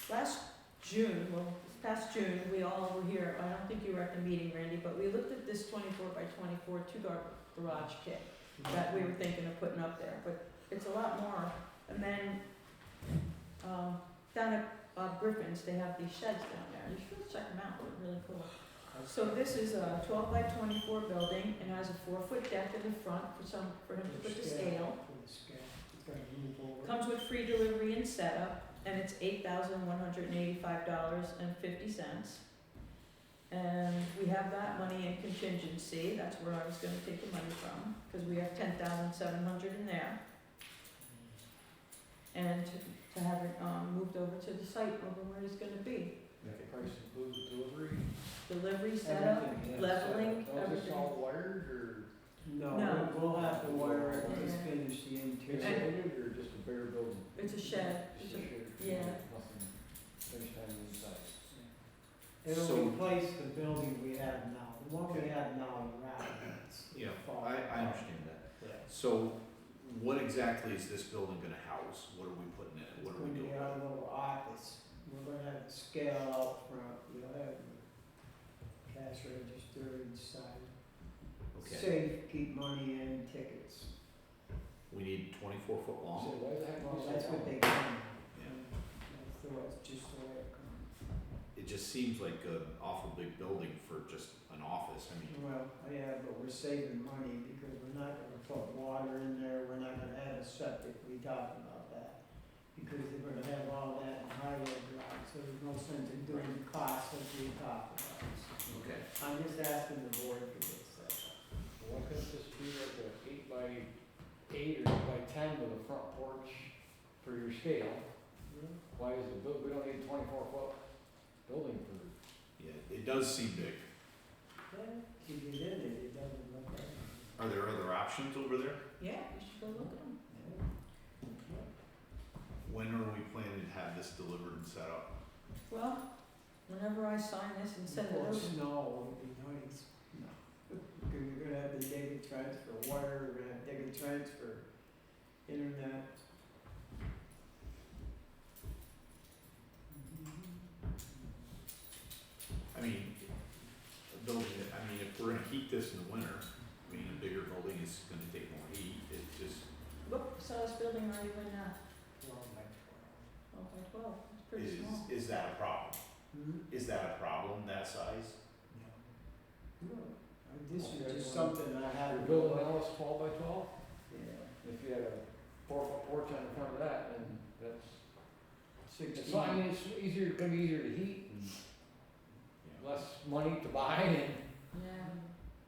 last June, well, this past June, we all were here, I don't think you were at the meeting, Randy, but we looked at this 24 by 24 two-car garage kit that we were thinking of putting up there, but it's a lot more. And then, down at Griffin's, they have these sheds down there, you should check them out, they're really cool. So this is a 12 by 24 building, it has a 4-foot deck in the front for him to put the scale. For the scale, it's gonna move over. Comes with free delivery and setup, and it's $8,185.50. And we have that money in contingency, that's where I was gonna take the money from, cause we have 10,700 in there. And to have it, moved over to the site over where it's gonna be. That the price includes delivery? Delivery, setup, Everything, yeah. leveling, So is this everything. all wired or No, No. we'll have to wire it, Yeah. just finish the interior. insulated or just a bare building? It's a shed. Just a shed. Yeah. Nothing finished on the inside. It'll So- replace the building we have now, the one we have now, you're out, it's. Yeah, fall I apart. understand that. Yeah. So, what exactly is this building gonna house? What are we putting in it? What are we It's doing? gonna be our little office, we're gonna have a scale out front, we'll have a cash register inside. Okay, Safe, keep money in, tickets. we need 24 foot So long? why the heck Well, was that's that what on? they come. Yeah. That's just the way it comes. It just seems like an awful big building for just an office, I mean, Well, yeah, but we're saving money because we're not gonna put water in there, we're not gonna have a septic, we talked about that. Because they're gonna have all that in highway garage, so there's no sense in doing the cost like we talked about. okay. I'm just asking the board for this, Why couldn't this be like a 8 by 8 or 8 by 10 with a front porch for your scale? Why is it, we don't need a 24-foot building for, Yeah, it does seem big. Yeah, if you get in it, it doesn't look like. Are there other options over there? Yeah, you should go look at them. When are we planning to have this delivered and set up? Well, whenever I sign this and send it Before over. snow would be nice. No. because you're gonna have the data trends for water, you're gonna have data trends for internet. I mean, if we're gonna heat this in the winter, I mean, a bigger building is gonna take more heat, it's just, What size building are you in now? 12 by 12 by 12, it's pretty small. is that a problem? 12. Is that a problem, that size? No, this is just something I had. Your building now is 12 by 12? Yeah, If you had a 4-foot porch on the front of that, then that's, 16. it's fine, I mean, it's easier, gonna be easier to heat and less money to buy, and Yeah.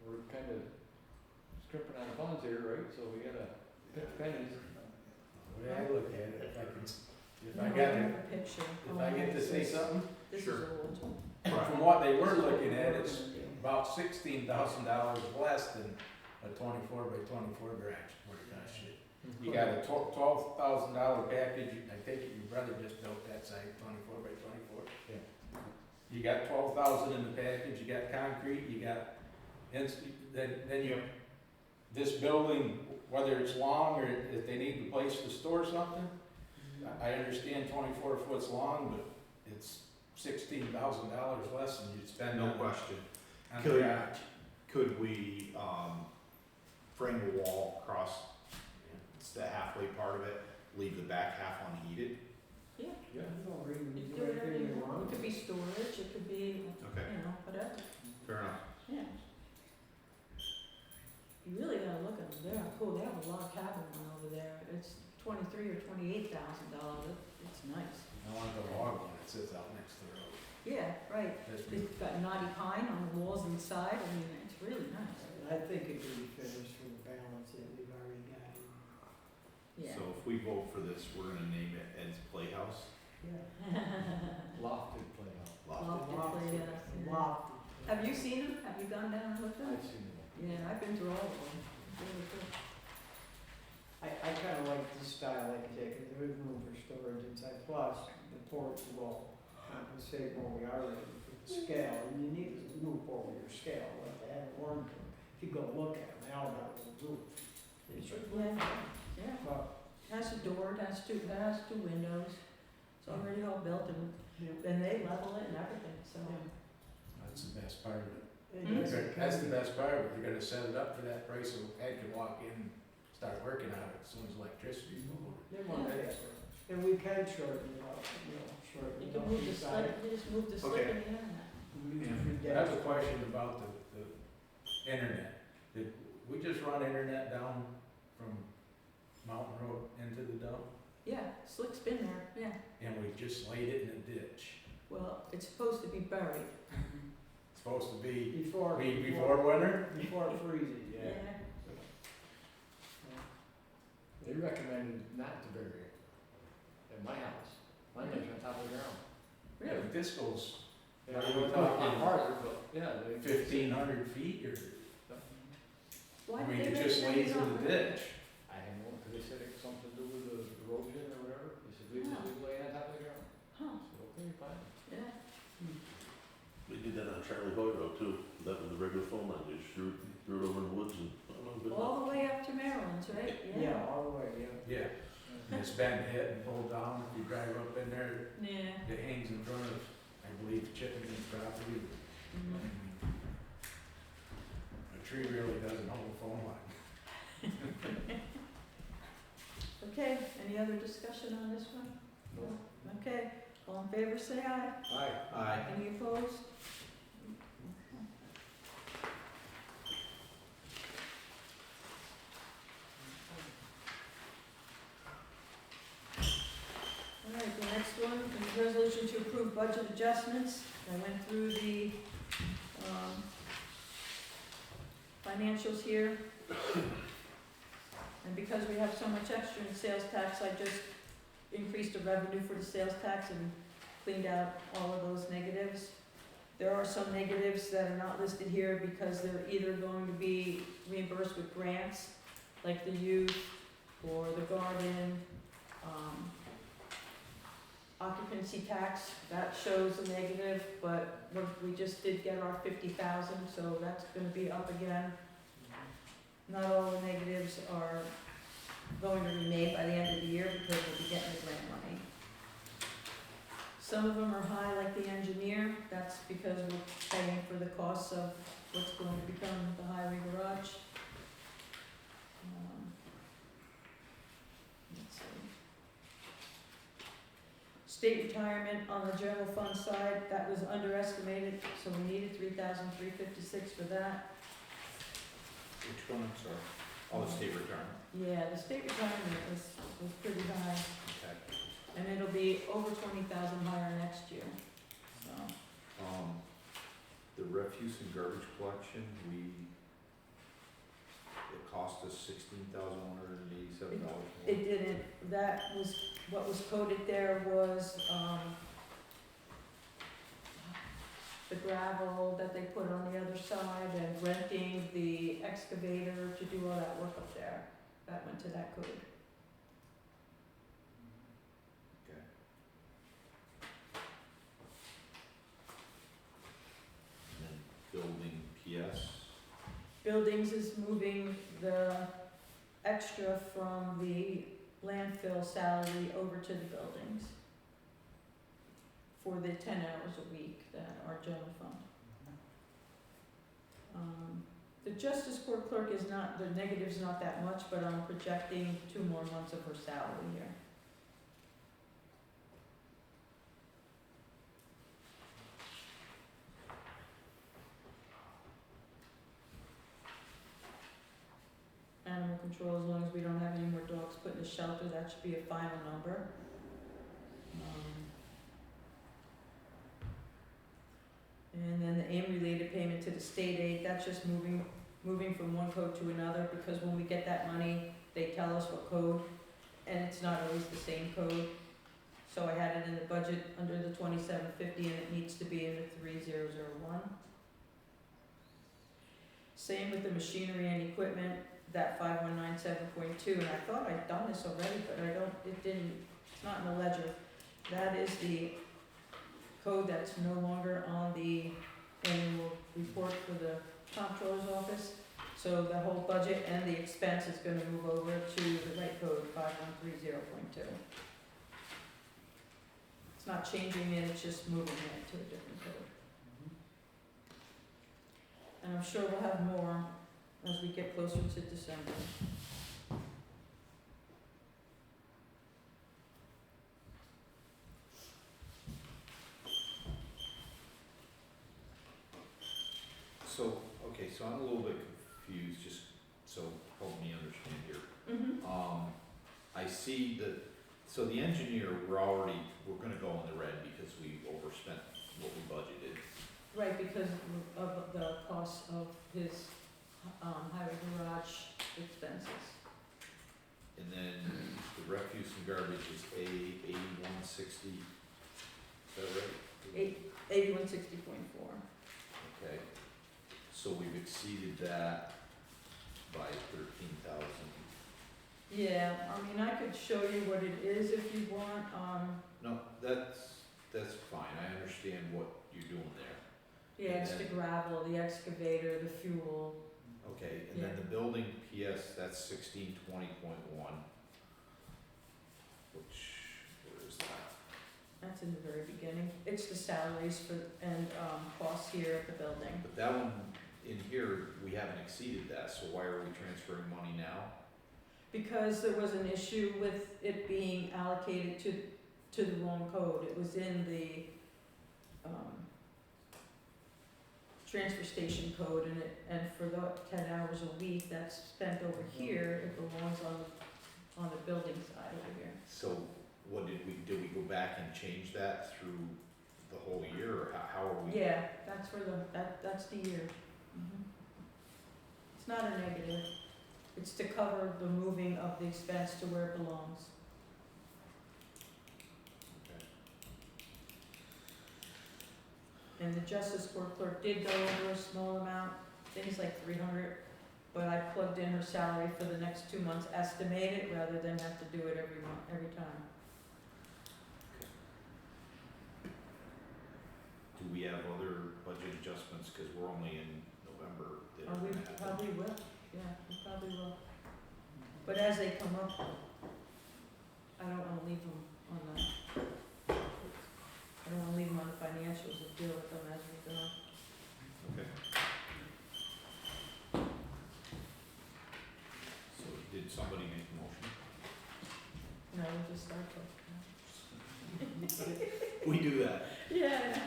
we're kind of scrimping on funds here, right? So we gotta pinch pennies. The way I look at it, if I can, if No, I I got have to, a picture. if I get to say something, This is Sure. old. from what they were looking at, it's about $16,000 less than a 24 by 24 garage, what it costs you. You got a $12,000 package, I take it your brother just built that size, 24 by 24. Yeah. You got 12,000 in the package, you got concrete, you got, then you, this building, whether it's long or if they need a place to store something, I understand 24 foot's long, but it's $16,000 less than you'd spend No on question. on Could- garage. Could we, frame a wall across, it's the halfway part of it, leave the back half unheated? Yeah. Yeah. You don't really You do do whatever anything you you want. want. It could be storage, it could be, Okay, you know, whatever, fair enough. yeah. You really gotta look at them, they're cool, they have a log cabin one over there, it's $23,000 or $28,000, it's nice. I want the log one that sits out next to the road. Yeah, right, That's good. it's got knotty pine on the walls inside, I mean, it's really nice, I think it could be finished for the balance that we've already got. yeah. So if we vote for this, we're gonna name it Ed's Playhouse. Yeah. Lofted playhouse. Lofted. Lofted Playhouse, yeah. Lofted. Have you seen them? Have you gone down and looked at them? I've seen it. Yeah, I've been through all of them. Really good. I kinda like this style, like you say, 'cause there is room for storage inside, plus the porch will compensate what we already for the scale, and you need to move over your scale, like they have warmed them. If you go look at them, they all got a little roof. It's just- Yeah, yeah. But, It has a door, it has two windows. It's already all built and, yeah, and they level it and everything, so. That's the best part of it. it Mm. does- That's the best part of it, you're gonna set it up for that price, so Ed can walk in, and start working on it as soon as electricity's moved. They want that, and we can shorten it up, shorten You it can up move the inside. slip, you just move the slip Okay. in the internet. We use free I have a gas. question about the internet. Did we just run internet down from Mountain Road into the dump, Yeah, slick's been there, yeah. and we just laid it in a ditch? Well, it's supposed to be buried. It's supposed to be, Before. before winter? Before it freezes, yeah. They recommended not to bury it at my house. Mine lives on top of the ground. Really? But this goes Yeah, Are we we went a lot talking farther, but yeah, they. 1,500 feet, or, Why I did mean, they it just recommend lays in not the to- ditch. I don't know, because they said it's something to do with the erosion or whatever. They said, leave it lay on top of the ground. Huh, I said, okay, fine. yeah. We did that on Charlie Hoy Road too, that was the regular phone line, they threw it over in the woods and, oh, no, good enough. All the way up to Maryland's, right? Yeah, all the way, yeah. Yeah, and it's been hit and pulled down, if you drive up in there, Yeah. it hangs in front of, I believe, Chippen's property. Mhm. A tree really doesn't hold a phone line. Okay, any other discussion on this one? No. Okay, all in favor, say aye. Aye. Aye. Any opposed? All right, the next one is resolution to approve budget adjustments. I went through the, financials here. And because we have so much extra in sales tax, I just increased the revenue for the sales tax and cleaned out all of those negatives. There are some negatives that are not listed here because they're either going to be reimbursed with grants, like the youth or the garden, occupancy tax, that shows a negative, but we just did get our 50,000, so that's gonna be up again. not all the negatives are going to be made by the end of the year because we'll be getting the grant money. Some of them are high, like the engineer, that's because we're paying for the costs of what's going to become the highway garage. Let's see. State retirement on the general fund side, that was underestimated, so we needed $3,356 for that. Which one, I'm sorry? Oh, the state return. Yeah, the state retirement was pretty high, Okay. and it'll be over 20,000 higher next year, so. The refuse and garbage collection, it cost us $16,187. It didn't, that was, what was coded there was, the gravel that they put on the other side and renting the excavator to do all that work up there. That went to that code. Okay. And then building PS. Buildings is moving the extra from the landfill salary over to the buildings for the 10 hours a week that are general fund. The justice court clerk is not, the negative's not that much, but I'm projecting 2 more months of her salary here. Animal control, as long as we don't have any more dogs put in the shelter, that should be a final number. And then the AIM-related payment to the state aid, that's just moving from one code to another, because when we get that money, they tell us what code, and it's not always the same code. So I had it in the budget under the 2750, and it needs to be in the 3001. Same with the machinery and equipment, that 5197.2, and I thought I'd done this already, but it's not in the ledger. That is the code that's no longer on the annual report for the comptroller's office. So the whole budget and the expense is gonna move over to the right code, 5130.2. It's not changing it, it's just moving it to a different code. And I'm sure we'll have more as we get closer to December. So, okay, so I'm a little bit confused, just so help me understand here. I see that, so the engineer, we're gonna go in the red because we overspent what we budgeted. Right, because of the cost of his highway garage expenses. And then the refuse and garbage is 8160, is that right? 8160.4. Okay, so we've exceeded that by 13,000. Yeah, I mean, I could show you what it is if you want, No, that's fine, I understand what you're doing there. yeah, it's the gravel, the excavator, the fuel. Okay, and then Yeah. the building PS, that's 1620.1. Where is that? That's in the very beginning. It's the salaries and costs here at the building. But that one, in here, we haven't exceeded that, so why are we transferring money now? Because there was an issue with it being allocated to the wrong code. It was in the, transfer station code, and for the 10 hours a week that's spent over here, it belongs on the building side over here. So what did we go back and change that through the whole year, or how are we? Yeah, that's for that's the year. It's not a negative, it's to cover the moving of the expense to where it belongs. Okay. And the justice court clerk did go over a small amount, things like 300, but I plugged in her salary for the next 2 months estimated, rather than have to do it every month, every time. Do we have other budget adjustments, cause we're only in November? that We are gonna happen? probably will. yeah, we probably will. But as they come up, I don't wanna leave them on the, I don't wanna leave them on the financials and deal with them as we go. Okay. So did somebody make a motion? No, we'll just start talking. We do that. Yeah.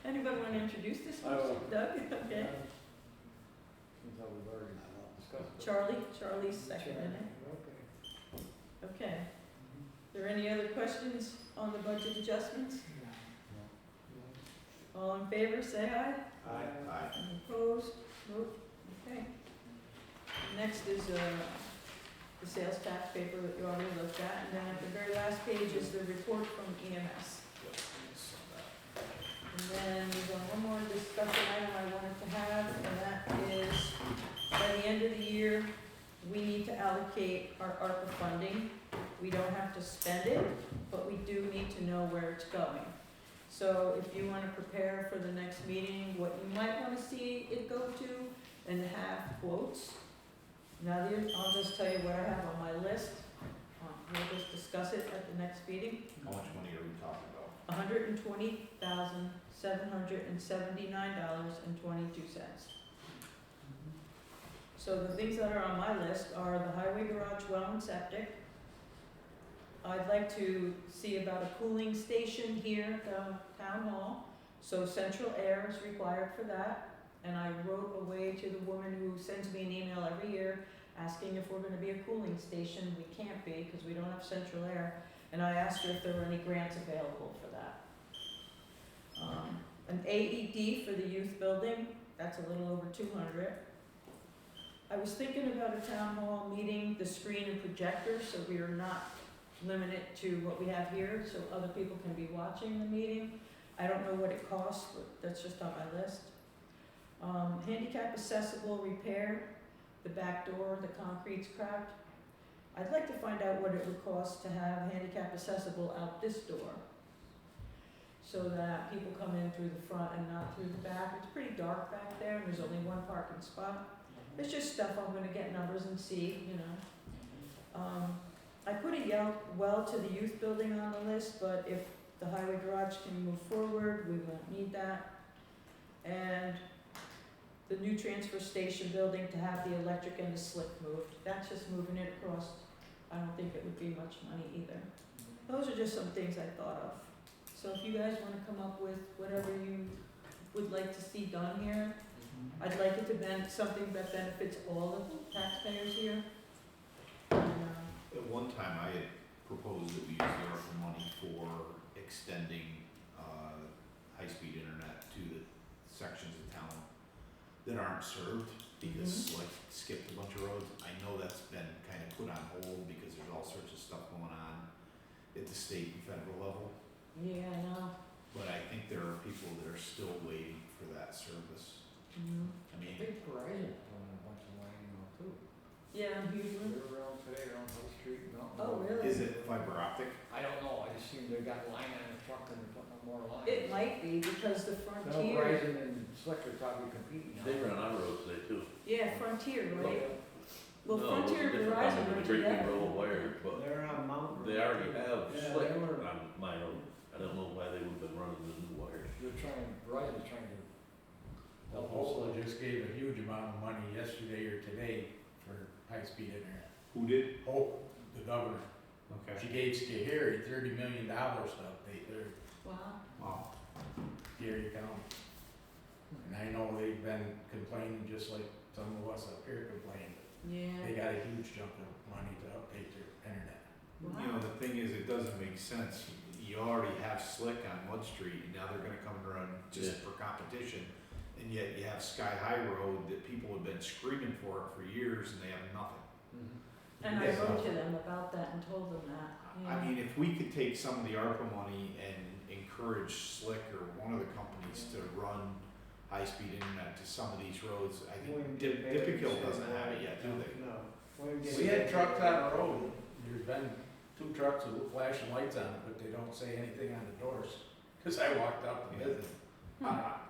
Anybody wanna introduce this I will. one? Doug, okay. Since I was already discussed. Charlie's seconded it. Okay. Are there any other questions on the budget adjustments? All in favor, say aye. Aye. Any opposed? Nope. Okay. Next is, the sales tax paper that you already looked at, and then at the very last page is the report from EMS. And then there's one more discussion item I wanted to have, and that is, by the end of the year, we need to allocate our ARPA funding. We don't have to spend it, but we do need to know where it's going. So if you wanna prepare for the next meeting, what you might wanna see it go to, and have quotes. Now, I'll just tell you what I have on my list. We'll just discuss it at the next meeting. How much money are we talking about? $120,779.22. So the things that are on my list are the highway garage, well, and septic. I'd like to see about a cooling station here at the town hall, so central air is required for that. And I wrote away to the woman who sends me an email every year asking if we're gonna be a cooling station. We can't be, because we don't have central air. And I asked her if there were any grants available for that. An AED for the youth building, that's a little over 200. I was thinking about a town hall meeting, the screen and projector, so we are not limited to what we have here, so other people can be watching the meeting. I don't know what it costs, but that's just on my list. Handicap accessible repair, the back door, the concrete's cracked. I'd like to find out what it would cost to have handicap accessible out this door, so that people come in through the front and not through the back. It's pretty dark back there, and there's only one parking spot. It's just stuff I'm gonna get numbers and see, you know. I put a well to the youth building on the list, but if the highway garage can move forward, we won't need that. And the new transfer station building to have the electric and the slip moved. That's just moving it across. I don't think it would be much money either. Those are just some things I thought of. So if you guys wanna come up with whatever you would like to see done here, I'd like it to be something that benefits all of the taxpayers here. And, At one time, I had proposed that we use the ARPA money for extending, high-speed internet to the sections of town that aren't served, because like skipped a bunch of roads. I know that's been kind of put on hold because there's all sorts of stuff going on at the state and federal level. yeah, I know. But I think there are people that are still waiting for that service. Mhm. I mean, I think Verizon's doing a bunch of line now too. Yeah, Hughesman. They're around today, around Hill Street, no? Oh, really? is it fiber optic? I don't know, I just seen they got line on the truck and they're putting on more lines. It might be, because the No, Frontier, Verizon and Slick are probably competing now. They run our roads today too. yeah, Frontier, right? Well, No, Frontier it's a and different Verizon company, are the great big together. roll of wire, but They're on Mount. they already have Yeah, slick they were- on mine. I don't know why they would've been running the new wires. They're trying, Verizon's trying to. Also just gave a huge amount of money yesterday or today for high-speed internet. Who did? Oh, the governor. Okay. She gave Scary $30 million to update their Wow. Wow. Gary County. And I know they've been complaining just like some of us up here complain. They Yeah. got a huge chunk of money to update their internet. You know, the thing is, it doesn't make sense. You already have Slick on Mud Street, and now they're gonna come and run just for competition. And yet you have Sky High Road that people have been screaming for years, and they have nothing. And I Yeah. wrote to them about that and told them that, I yeah. mean, if we could take some of the ARPA money and encourage Slick or one of the companies to run high-speed internet to some of these roads, I think Dippikill doesn't have it yet, do they? No. We had trucks on the road, there's been 2 trucks with flashing lights on it, but they don't say anything on the doors. Cause I walked up to visit.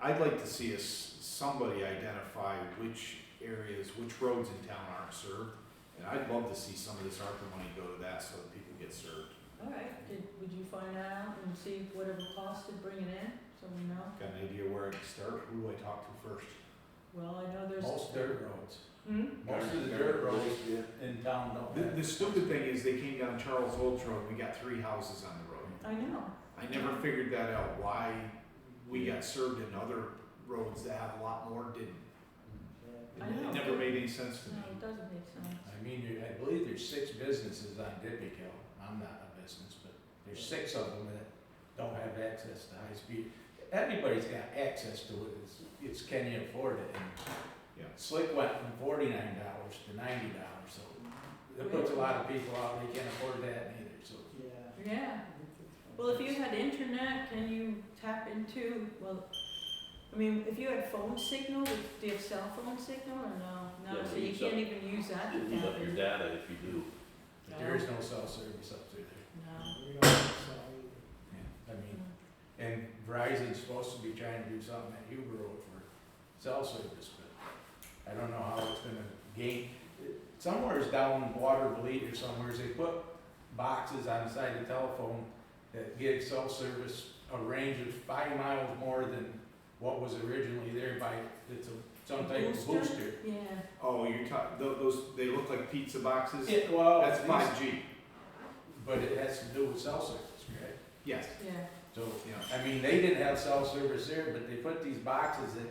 I'd like to see somebody identify which areas, which roads in town aren't served. And I'd love to see some of this ARPA money go to that so that people get served. All right, would you find out and see what it would cost to bring it in, so we know? Got an idea where I can start? Who do I talk to first? Well, I know there's. Most dirt roads, Hmm? most of the dirt roads in town don't have. The stupid thing is they came down Charles Olds Road, we got 3 houses on the road. I know. I never figured that out, why we got served in other roads that have a lot more didn't. I It know. never made any sense to No, me. it doesn't make sense. I mean, I believe there's 6 businesses on Dippy Hill. I'm not a business, but there's 6 of them that don't have access to high speed. Everybody's got access to it, it's can you afford it? And Yeah. Slick went from $49 to $90, so it puts a lot of people out, they can't afford that either, so. Yeah. Yeah. Well, if you had internet, can you tap into, well, I mean, if you had phone signal, do you have cell phone signal or no? No, Yeah, so we you use can't up- even use that to You use tap up your in. data if you do. But there is no cell service up through there. No. We don't have cell either. Yeah, I mean, and Verizon's supposed to be trying to do something at Huber Road for cell service, but I don't know how it's gonna gain. Somewhere's down Watervliet or somewheres, they put boxes on the side of the telephone that give cell service a range of 5 miles more than what was originally there by, it's some type of Booster? booster. Yeah. Oh, you're talking, those, they look like pizza boxes? Well, That's these- 5G. But it has to do with cell service, right? Yes. Yeah. So, Yeah. I mean, they didn't have cell service there, but they put these boxes that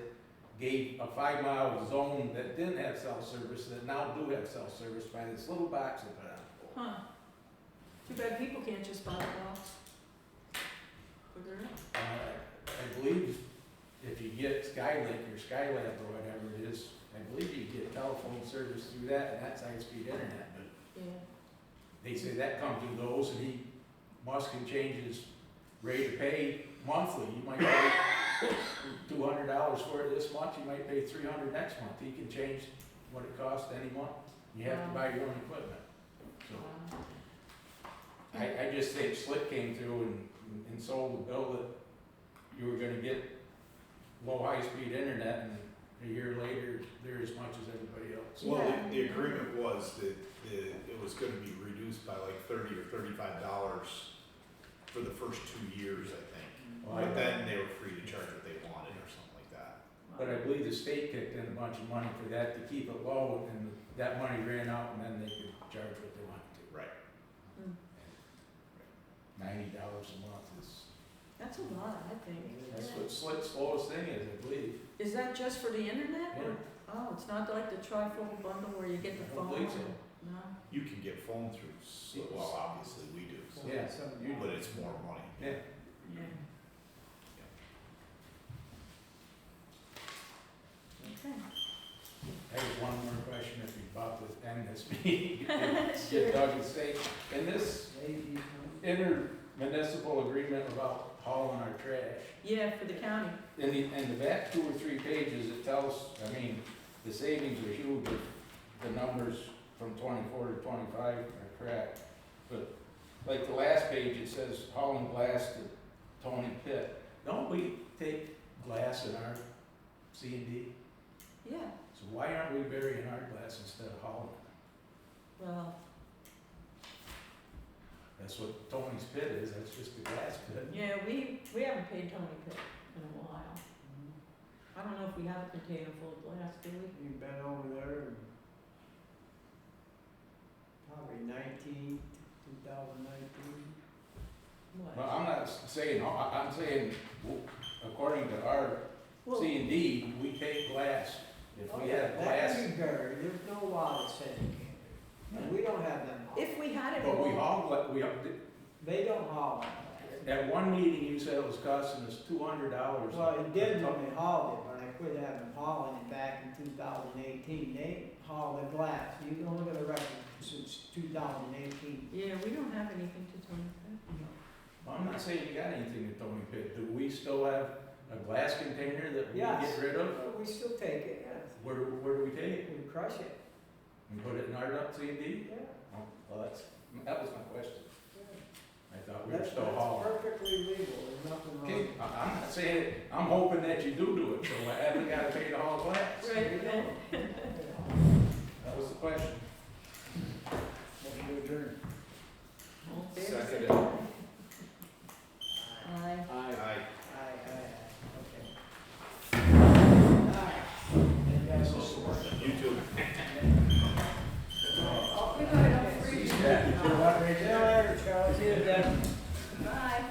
gave a 5-mile zone that didn't have cell service, that now do have cell service by this little box they put on. Huh. Too bad people can't just buy a box. Put it in. I believe if you get Skylink or Skylab or whatever it is, I believe you get telephone service through that, and that's high-speed internet, but Yeah. they say that comes and goes, and Musk can change his rate of pay monthly. You might pay $200 for it this month, you might pay $300 next month. He can change what it costs any month. You have to Wow. buy your own equipment. So Wow. I just think Slick came through and sold the bill that you were gonna get low high-speed internet, and a year later, they're as much as everybody else. Well, Yeah. the agreement was that it was gonna be reduced by like $30 or $35 for the first 2 years, I think. Well, But then they were free to charge what they wanted or something like that. But I believe the state kicked in a bunch of money for that to keep it low, and that money ran out, and then they could charge what they wanted to. Right. Hmm. $90 a month is, That's a lot, I think. that's Yeah. what Slick's lowest thing is, I believe. Is that just for the internet? Yeah. Oh, it's not like the trifold bundle where you get the I phone? don't believe so. No? You can get phone through, well, obviously we do, Yeah. but it's more money. Yeah. Yeah. Okay. I have one more question if you're about to end this meeting. Sure. Get Doug to say, in this Maybe. intermunicipal agreement about hauling our trash, Yeah, for the county. in the back 2 or 3 pages, it tells, I mean, the savings are huge if the numbers from 24 to 25 are correct. But like the last page, it says hauling glass to Tony Pitt. Don't we take glass in our C&D? Yeah, So why aren't we burying our glass instead of hauling it? well, That's what Tony's pit is, that's just a glass pit. yeah, we haven't paid Tony Pitt in a while. I don't know if we have a container full of glass, do we? You've been over there in probably 2019. What? Well, I'm not saying, I'm saying, according to our Well, C&D, we take glass. If we have That glass, can be buried, there's no law that says you can't. And we don't have them. if we had it but we all, haul, They don't haul it. at one meeting, you said it was costing us $200. Well, it did when they hauled it, but I quit having them hauling it back in 2018. They haul the glass. You can look at the record since 2018. yeah, we don't have anything to Tony Pitt. I'm not saying you got anything at Tony Pitt. Do we still have a glass container that we Yes. get rid of? But we still take it, yes. Where do we take it? We crush it. And put it in our C&D? Yeah. Oh, well, that was my question. Yeah. I thought we were That's still hauling. perfectly legal. There's nothing wrong. Okay, I'm not saying it, I'm hoping that you do it, so I haven't gotta pay to haul glass. Right, You right. don't. question. Motion to adjourn. All in favor, say Seconded. aye. Aye. Aye. Aye, okay. Alright. You too. Good night, I'm free. See you later, Charles. See you, Deb. Bye.